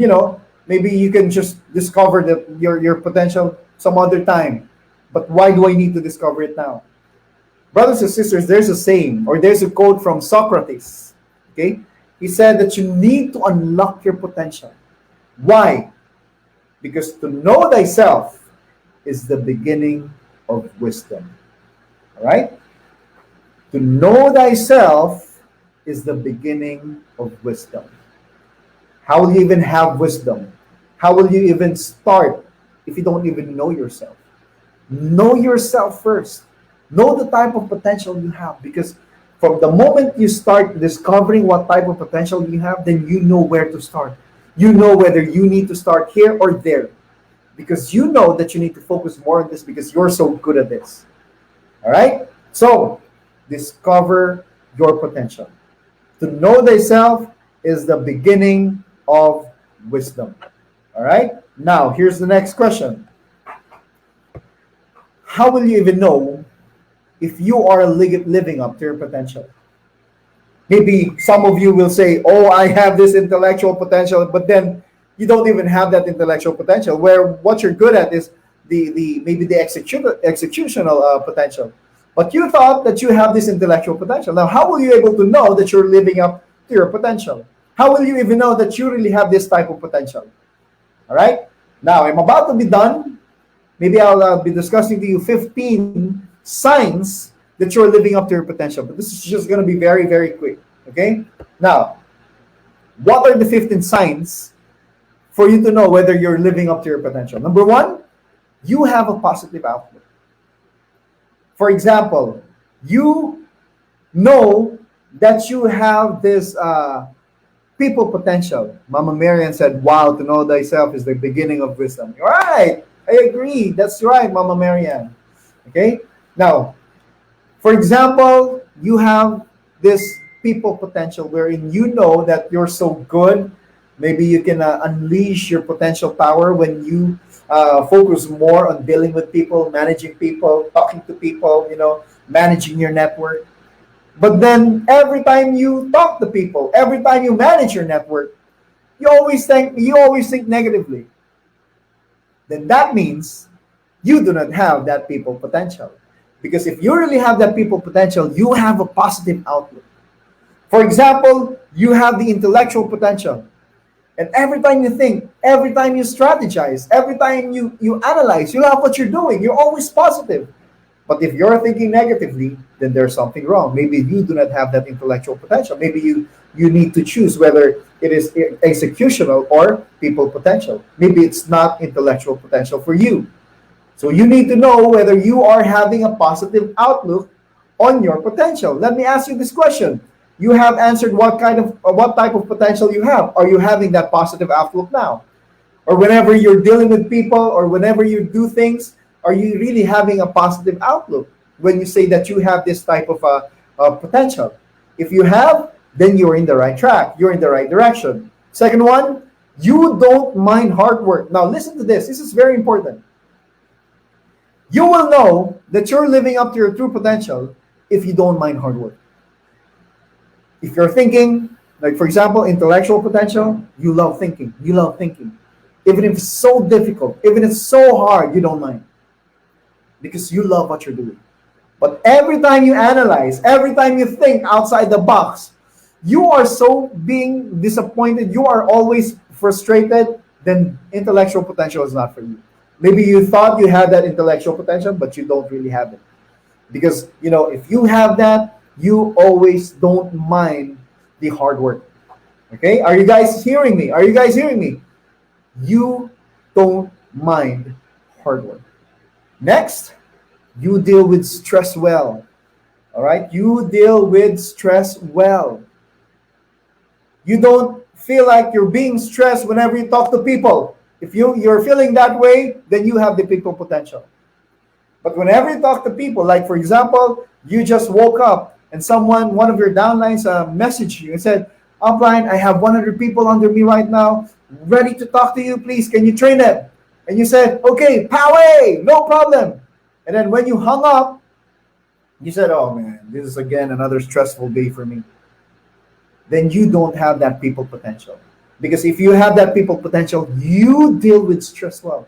maybe you can just discover your potential some other time. But why do I need to discover it now? Brothers and sisters, there's a saying, or there's a quote from Socrates. Okay? He said that you need to unlock your potential. Why? Because to know thyself is the beginning of wisdom. All right? To know thyself is the beginning of wisdom. How will you even have wisdom? How will you even start if you don't even know yourself? Know yourself first. Know the type of potential you have, because From the moment you start discovering what type of potential you have, then you know where to start. You know whether you need to start here or there, because you know that you need to focus more on this because you're so good at this. All right? So, discover your potential. To know thyself is the beginning of wisdom. All right? Now, here's the next question. How will you even know if you are living up to your potential? Maybe some of you will say, "Oh, I have this intellectual potential," but then you don't even have that intellectual potential. Where what you're good at is the maybe the executional potential. But you thought that you have this intellectual potential. Now, how will you able to know that you're living up to your potential? How will you even know that you really have this type of potential? All right. Now, I'm about to be done. Maybe I'll be discussing to you 15 signs that you're living up to your potential. But this is just going to be very, very quick. Okay? Now, what are the 15 signs for you to know whether you're living up to your potential? Number one, you have a positive outlook. For example, you know that you have this people potential. Mama Marian said, "Wow, to know thyself is the beginning of wisdom." All right. I agree. That's right, Mama Marian. Okay? Now, for example, you have this people potential wherein you know that you're so good. Maybe you can unleash your potential power when you focus more on dealing with people, managing people, talking to people, managing your network. But then every time you talk to people, every time you manage your network, you always think negatively. Then that means you do not have that people potential. Because if you really have that people potential, you have a positive outlook. For example, you have the intellectual potential. And every time you think, every time you strategize, every time you analyze, you love what you're doing. You're always positive. But if you're thinking negatively, then there's something wrong. Maybe you do not have that intellectual potential. Maybe you need to choose whether it is executional or people potential. Maybe it's not intellectual potential for you. So you need to know whether you are having a positive outlook on your potential. Let me ask you this question. You have answered what type of potential you have. Are you having that positive outlook now? Or whenever you're dealing with people or whenever you do things, are you really having a positive outlook when you say that you have this type of potential? If you have, then you're in the right track. You're in the right direction. Second one, you don't mind hard work. Now listen to this. This is very important. You will know that you're living up to your true potential if you don't mind hard work. If you're thinking, like for example, intellectual potential, you love thinking. You love thinking. Even if it's so difficult, even if it's so hard, you don't mind. Because you love what you're doing. But every time you analyze, every time you think outside the box, you are so being disappointed, you are always frustrated, then intellectual potential is not for you. Maybe you thought you had that intellectual potential, but you don't really have it. Because, if you have that, you always don't mind the hard work. Okay? Are you guys hearing me? Are you guys hearing me? You don't mind hard work. Next, you deal with stress well. All right? You deal with stress well. You don't feel like you're being stressed whenever you talk to people. If you're feeling that way, then you have the people potential. But whenever you talk to people, like for example, you just woke up and one of your downlines messaged you and said, "Upline, I have 100 people under me right now, ready to talk to you. Please, can you train them?" And you said, "Okay, power, no problem." And then when you hung up, you said, "Oh man, this is again another stressful day for me." Then you don't have that people potential. Because if you have that people potential, you deal with stress well.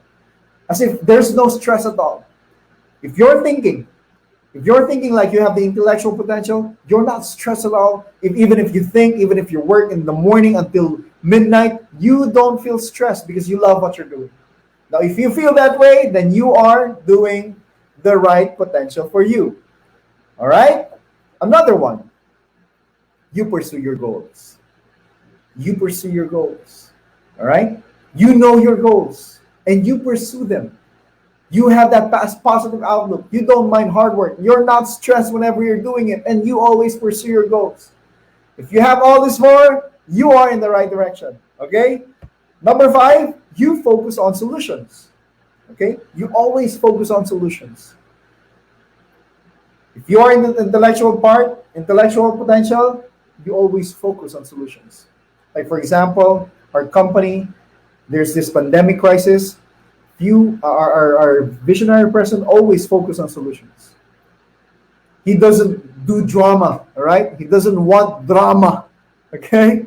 As if there's no stress at all. If you're thinking like you have the intellectual potential, you're not stressed at all. Even if you work in the morning until midnight, you don't feel stressed because you love what you're doing. Now, if you feel that way, then you are doing the right potential for you. All right? Another one. You pursue your goals. You pursue your goals. All right? You know your goals and you pursue them. You have that positive outlook. You don't mind hard work. You're not stressed whenever you're doing it, and you always pursue your goals. If you have all this four, you are in the right direction. Okay? Number five, you focus on solutions. Okay? You always focus on solutions. If you are in the intellectual part, intellectual potential, you always focus on solutions. Like, for example, our company, there's this pandemic crisis. Our visionary person always focus on solutions. He doesn't do drama, all right? He doesn't want drama, okay?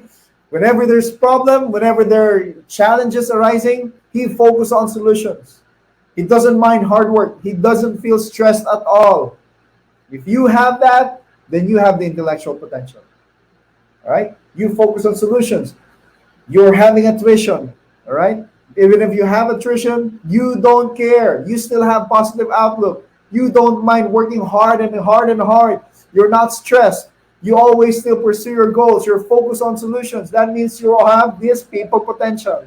Whenever there's problem, whenever there are challenges arising, he focuses on solutions. He doesn't mind hard work. He doesn't feel stressed at all. If you have that, then you have the intellectual potential. All right? You focus on solutions. You're having attrition. All right? Even if you have attrition, you don't care. You still have positive outlook. You don't mind working hard and hard and hard. You're not stressed. You always still pursue your goals. You're focused on solutions. That means you have this people potential.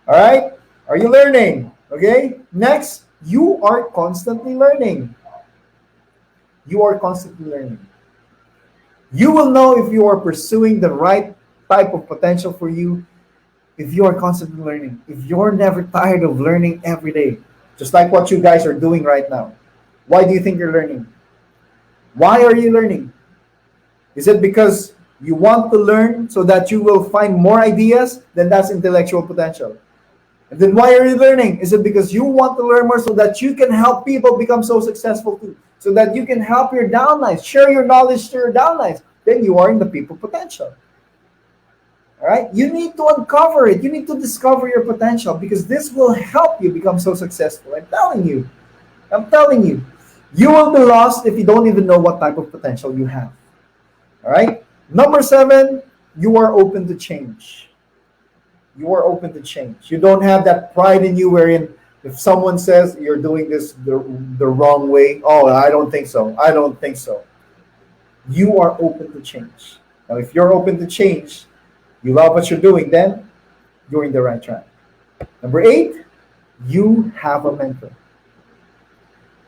All right? Are you learning? Okay? Next, you are constantly learning. You are constantly learning. You will know if you are pursuing the right type of potential for you if you are constantly learning. If you're never tired of learning every day, just like what you guys are doing right now. Why do you think you're learning? Why are you learning? Is it because you want to learn so that you will find more ideas? Then that's intellectual potential. And then why are you learning? Is it because you want to learn more so that you can help people become so successful too? So that you can help your downlines, share your knowledge to your downlines? Then you are in the people potential. All right? You need to uncover it. You need to discover your potential because this will help you become so successful. I'm telling you. I'm telling you. You will be lost if you don't even know what type of potential you have. All right? Number 7, you are open to change. You are open to change. You don't have that pride in you wherein if someone says you're doing this the wrong way, oh, I don't think so. I don't think so. You are open to change. Now, if you're open to change, you love what you're doing, then you're in the right track. Number 8, you have a mentor.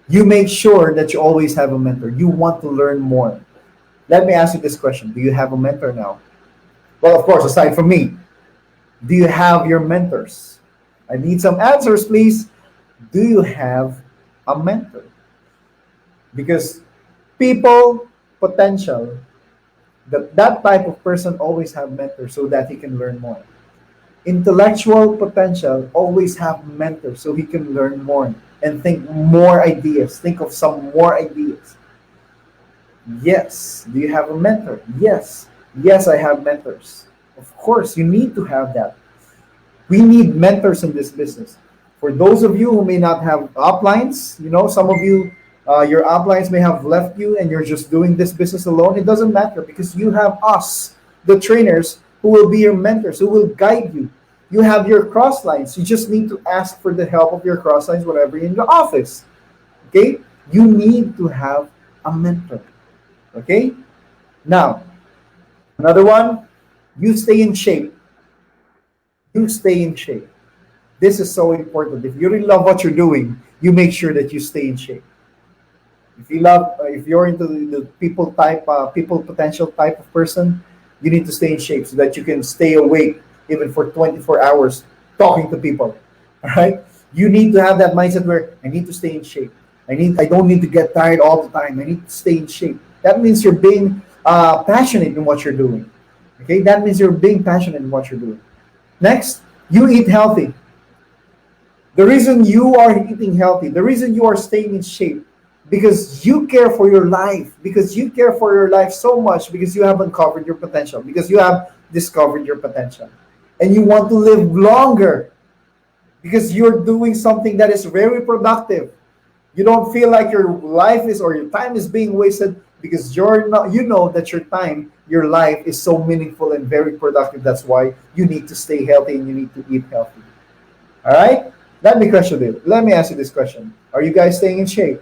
You make sure that you always have a mentor. You want to learn more. Let me ask you this question. Do you have a mentor now? Well, of course, aside from me, do you have your mentors? I need some answers, please. Do you have a mentor? Because people potential, that type of person always have mentors so that he can learn more. Intellectual potential always have mentors so he can learn more and think more ideas. Think of some more ideas. Yes. Do you have a mentor? Yes. Yes, I have mentors. Of course, you need to have that. We need mentors in this business. For those of you who may not have uplines, some of you, your uplines may have left you and you're just doing this business alone. It doesn't matter because you have us, the trainers, who will be your mentors, who will guide you. You have your cross lines. You just need to ask for the help of your cross lines whenever you're in the office. Okay? You need to have a mentor. Okay? Now, another one, you stay in shape. You stay in shape. This is so important. If you really love what you're doing, you make sure that you stay in shape. If you're into the people potential type of person, you need to stay in shape so that you can stay awake even for 24 hours talking to people. All right? You need to have that mindset where I need to stay in shape. I don't need to get tired all the time. I need to stay in shape. That means you're being passionate in what you're doing. Okay? That means you're being passionate in what you're doing. Next, you eat healthy. The reason you are eating healthy, the reason you are staying in shape, because you care for your life, because you care for your life so much, because you have uncovered your potential, because you have discovered your potential. And you want to live longer because you're doing something that is very productive. You don't feel like your life is or your time is being wasted because you know that your life is so meaningful and very productive. That's why you need to stay healthy and you need to eat healthy. All right? Let me ask you this question. Are you guys staying in shape?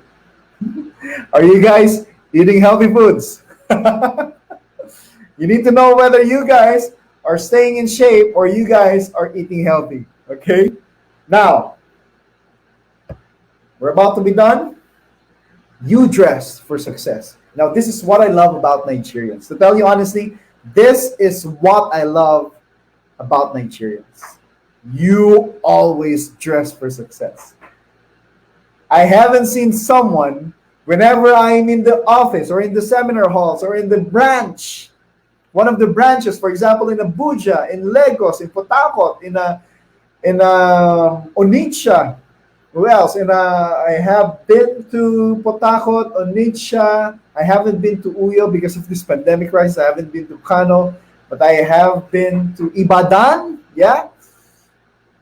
Are you guys eating healthy foods? You need to know whether you guys are staying in shape or you guys are eating healthy. Okay? Now, We're about to be done. You dress for success. Now, this is what I love about Nigerians. To tell you honestly, this is what I love about Nigerians. You always dress for success. I haven't seen someone, whenever I'm in the office or in the seminar halls or in the branch, one of the branches, for example, in Abuja, in Lagos, in Port Harcourt, in Onitsha. Who else? I have been to Port Harcourt, Onitsha. I haven't been to Uyo because of this pandemic crisis. I haven't been to Kano, but I have been to Ibadan. Yeah,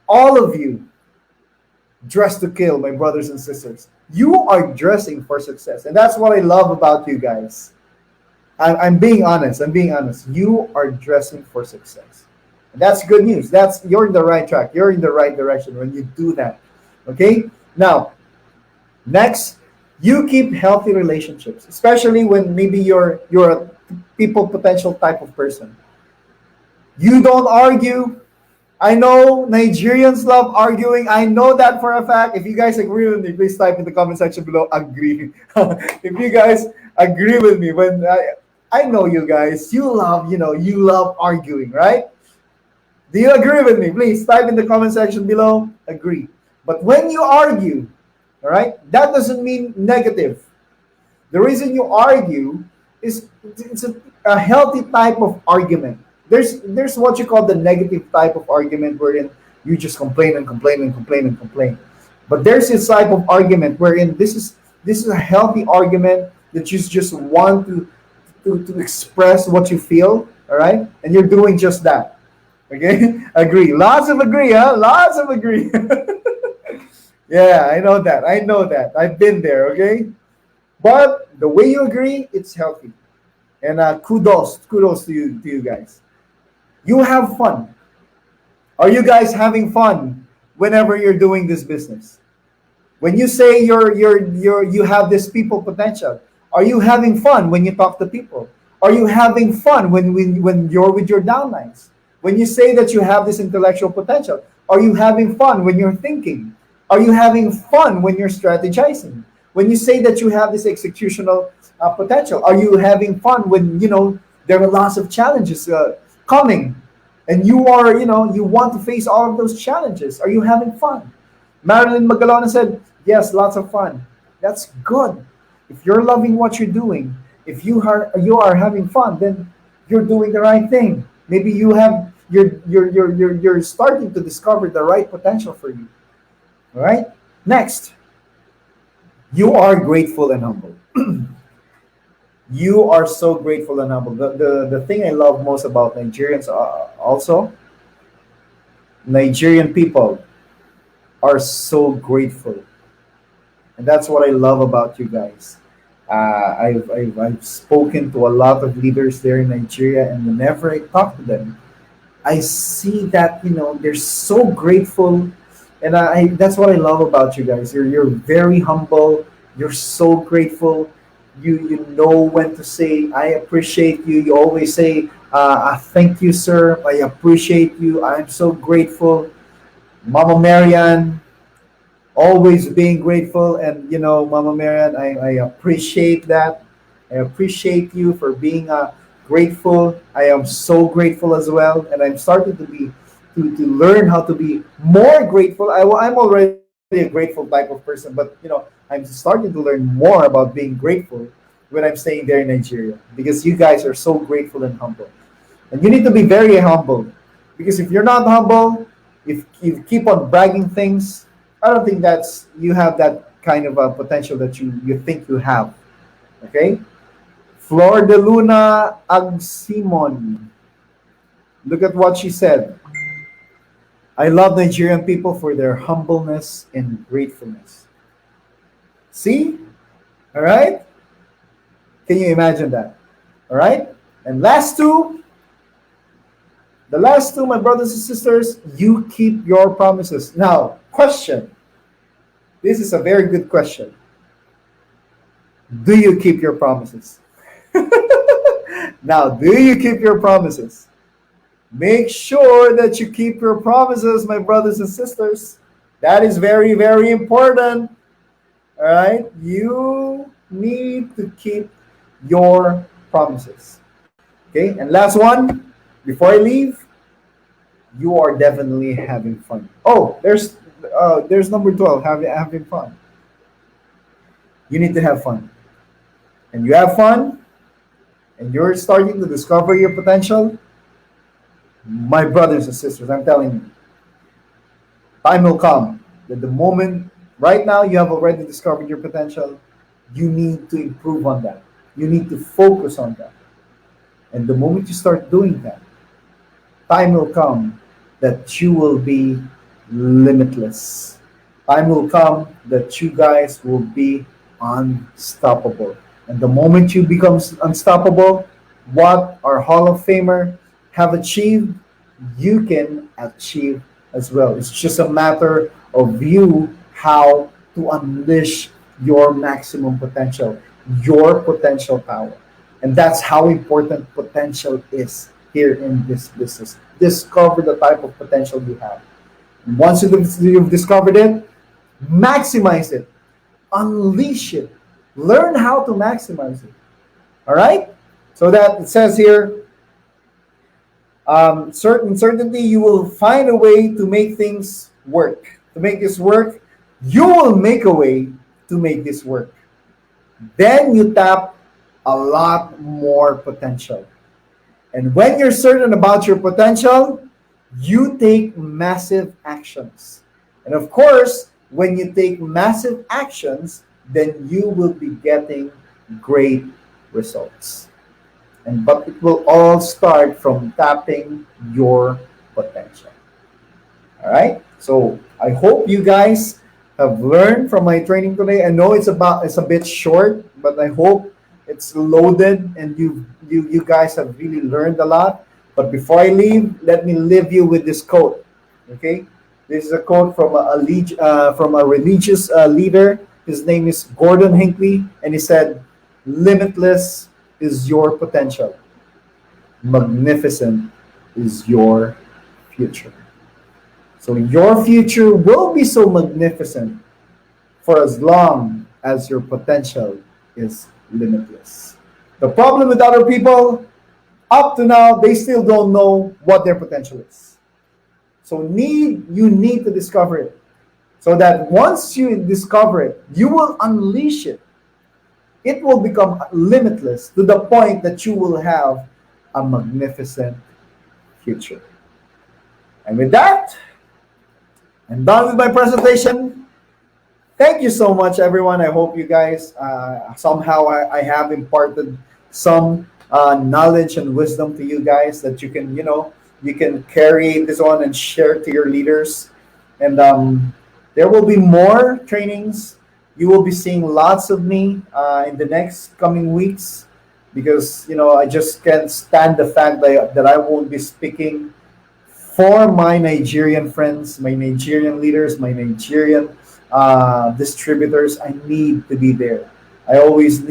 all of you dressed to kill, my brothers and sisters. You are dressing for success, and that's what I love about you guys. I'm being honest. I'm being honest. You are dressing for success. And that's good news. You're in the right track. You're in the right direction when you do that. Okay? Now, next, you keep healthy relationships, especially when maybe you're a people potential type of person. You don't argue. I know Nigerians love arguing. I know that for a fact. If you guys agree with me, please type in the comment section below, agree. If you guys agree with me, I know you guys, you love arguing, right? Do you agree with me? Please type in the comment section below, agree. But when you argue, all right, that doesn't mean negative. The reason you argue is it's a healthy type of argument. There's what you call the negative type of argument wherein you just complain and complain and complain and complain. But there's this type of argument wherein this is a healthy argument that you just want to express what you feel, all right? And you're doing just that. Okay? Agree. Lots of agree, huh? Lots of agree. Yeah, I know that. I know that. I've been there, okay? But the way you agree, it's healthy. And kudos to you guys. You have fun. Are you guys having fun whenever you're doing this business? When you say you have this people potential, are you having fun when you talk to people? Are you having fun when you're with your downlines? When you say that you have this intellectual potential, are you having fun when you're thinking? Are you having fun when you're strategizing? When you say that you have this executional potential, are you having fun when there are lots of challenges coming, and you want to face all of those challenges? Are you having fun? Marilyn Magalona said, yes, lots of fun. That's good. If you're loving what you're doing, if you are having fun, then you're doing the right thing. Maybe you're starting to discover the right potential for you. All right. Next, you are grateful and humble. You are so grateful and humble. The thing I love most about Nigerians also, Nigerian people are so grateful. And that's what I love about you guys. I've spoken to a lot of leaders there in Nigeria, and whenever I talk to them, I see that they're so grateful, and that's what I love about you guys. You're very humble. You're so grateful. You know when to say I appreciate you. You always say thank you, sir. I appreciate you. I'm so grateful. Mama Marian, always being grateful. And Mama Marian, I appreciate that. I appreciate you for being grateful. I am so grateful as well, and I'm starting to learn how to be more grateful. I'm already a grateful type of person, but I'm starting to learn more about being grateful when I'm staying there in Nigeria, because you guys are so grateful and humble. And you need to be very humble, because if you're not humble, if you keep on bragging things, I don't think you have that kind of a potential that you think you have. Okay? Flor de Luna Agsimon. Look at what she said. I love Nigerian people for their humbleness and gratefulness. See? All right? Can you imagine that? All right? And the last two, my brothers and sisters, you keep your promises. Now, question. This is a very good question. Do you keep your promises? Now, do you keep your promises? Make sure that you keep your promises, my brothers and sisters. That is very, very important. All right? You need to keep your promises. Okay? And last one, before I leave, you are definitely having fun. Oh, there's number 12, having fun. You need to have fun. And you have fun and you're starting to discover your potential, my brothers and sisters, I'm telling you, time will come that the moment right now you have already discovered your potential, you need to improve on that. You need to focus on that. And the moment you start doing that, time will come that you will be limitless. Time will come that you guys will be unstoppable. And the moment you become unstoppable, what our Hall of Famer have achieved, you can achieve as well. It's just a matter of you how to unleash your maximum potential, your potential power. And that's how important potential is here in this business. Discover the type of potential you have. And once you've discovered it, maximize it, unleash it, learn how to maximize it. All right? So that it says here, certainty, you will find a way to make things work. To make this work, you will make a way to make this work. Then you tap a lot more potential. And when you're certain about your potential, you take massive actions. And of course, when you take massive actions, then you will be getting great results. But it will all start from tapping your potential. All right? So I hope you guys have learned from my training today. I know it's a bit short, but I hope it's loaded and you guys have really learned a lot. But before I leave, let me leave you with this quote. Okay? This is a quote from from a religious leader. His name is Gordon Hinckley, and he said, "Limitless is your potential. Magnificent is your future." So your future will be so magnificent for as long as your potential is limitless. The problem with other people, up to now, they still don't know what their potential is. So you need to discover it. So that once you discover it, you will unleash it. It will become limitless to the point that you will have a magnificent future. And with that, I'm done with my presentation. Thank you so much, everyone. I hope you guys somehow I have imparted some knowledge and wisdom to you guys that you can carry this on and share to your leaders. And there will be more trainings. You will be seeing lots of me in the next coming weeks because I just can't stand the fact that I won't be speaking for my Nigerian friends, my Nigerian leaders, my Nigerian distributors. I need to be there. I always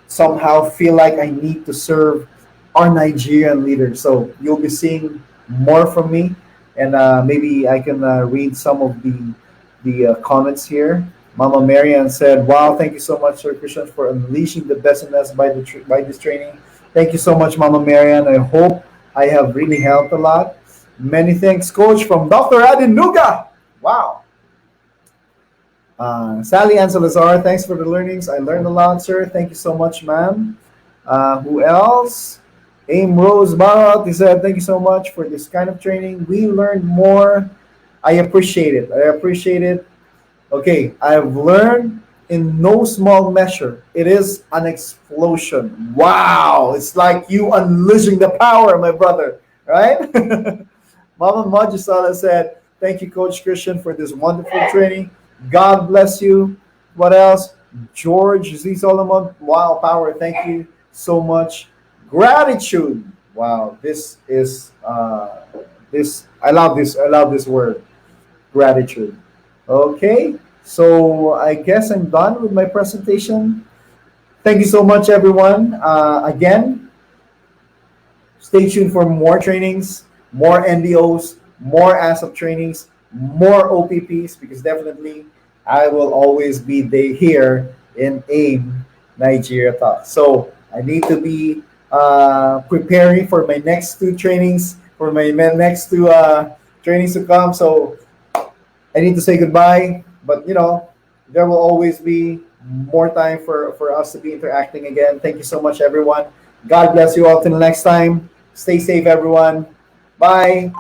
somehow feel like I need to serve our Nigerian leaders. So you'll be seeing more from me, and maybe I can read some of the comments here. Mama Marian said, "Wow, thank you so much, Sir Christian, for unleashing the best in us by this training." Thank you so much, Mama Marian. I hope I have really helped a lot. Many thanks, Coach, from Dr. Adinuga. Wow. Sally Ann Salazar, thanks for the learnings. I learned a lot, sir. Thank you so much, ma'am. Who else? Aim Rose Barat, he said, "Thank you so much for this kind of training. We learned more. I appreciate it. I appreciate it." Okay, I've learned in no small measure. It is an explosion. Wow, it's like you unleashing the power, my brother, right? Mama Majusala said, "Thank you, Coach Christian, for this wonderful training. God bless you." What else? George Z. Solomon, wow, power. Thank you so much. Gratitude. Wow, this is this. I love this. I love this word. Gratitude. Okay, so I guess I'm done with my presentation. Thank you so much, everyone. Again, stay tuned for more trainings, more NDOs, more ASAP trainings, more OPPs, because definitely I will always be here in AIM Nigeria Talk. So I need to be preparing for my next two trainings, for my next two trainings to come. So I need to say goodbye, but there will always be more time for us to be interacting again. Thank you so much, everyone. God bless you all till next time. Stay safe, everyone. Bye.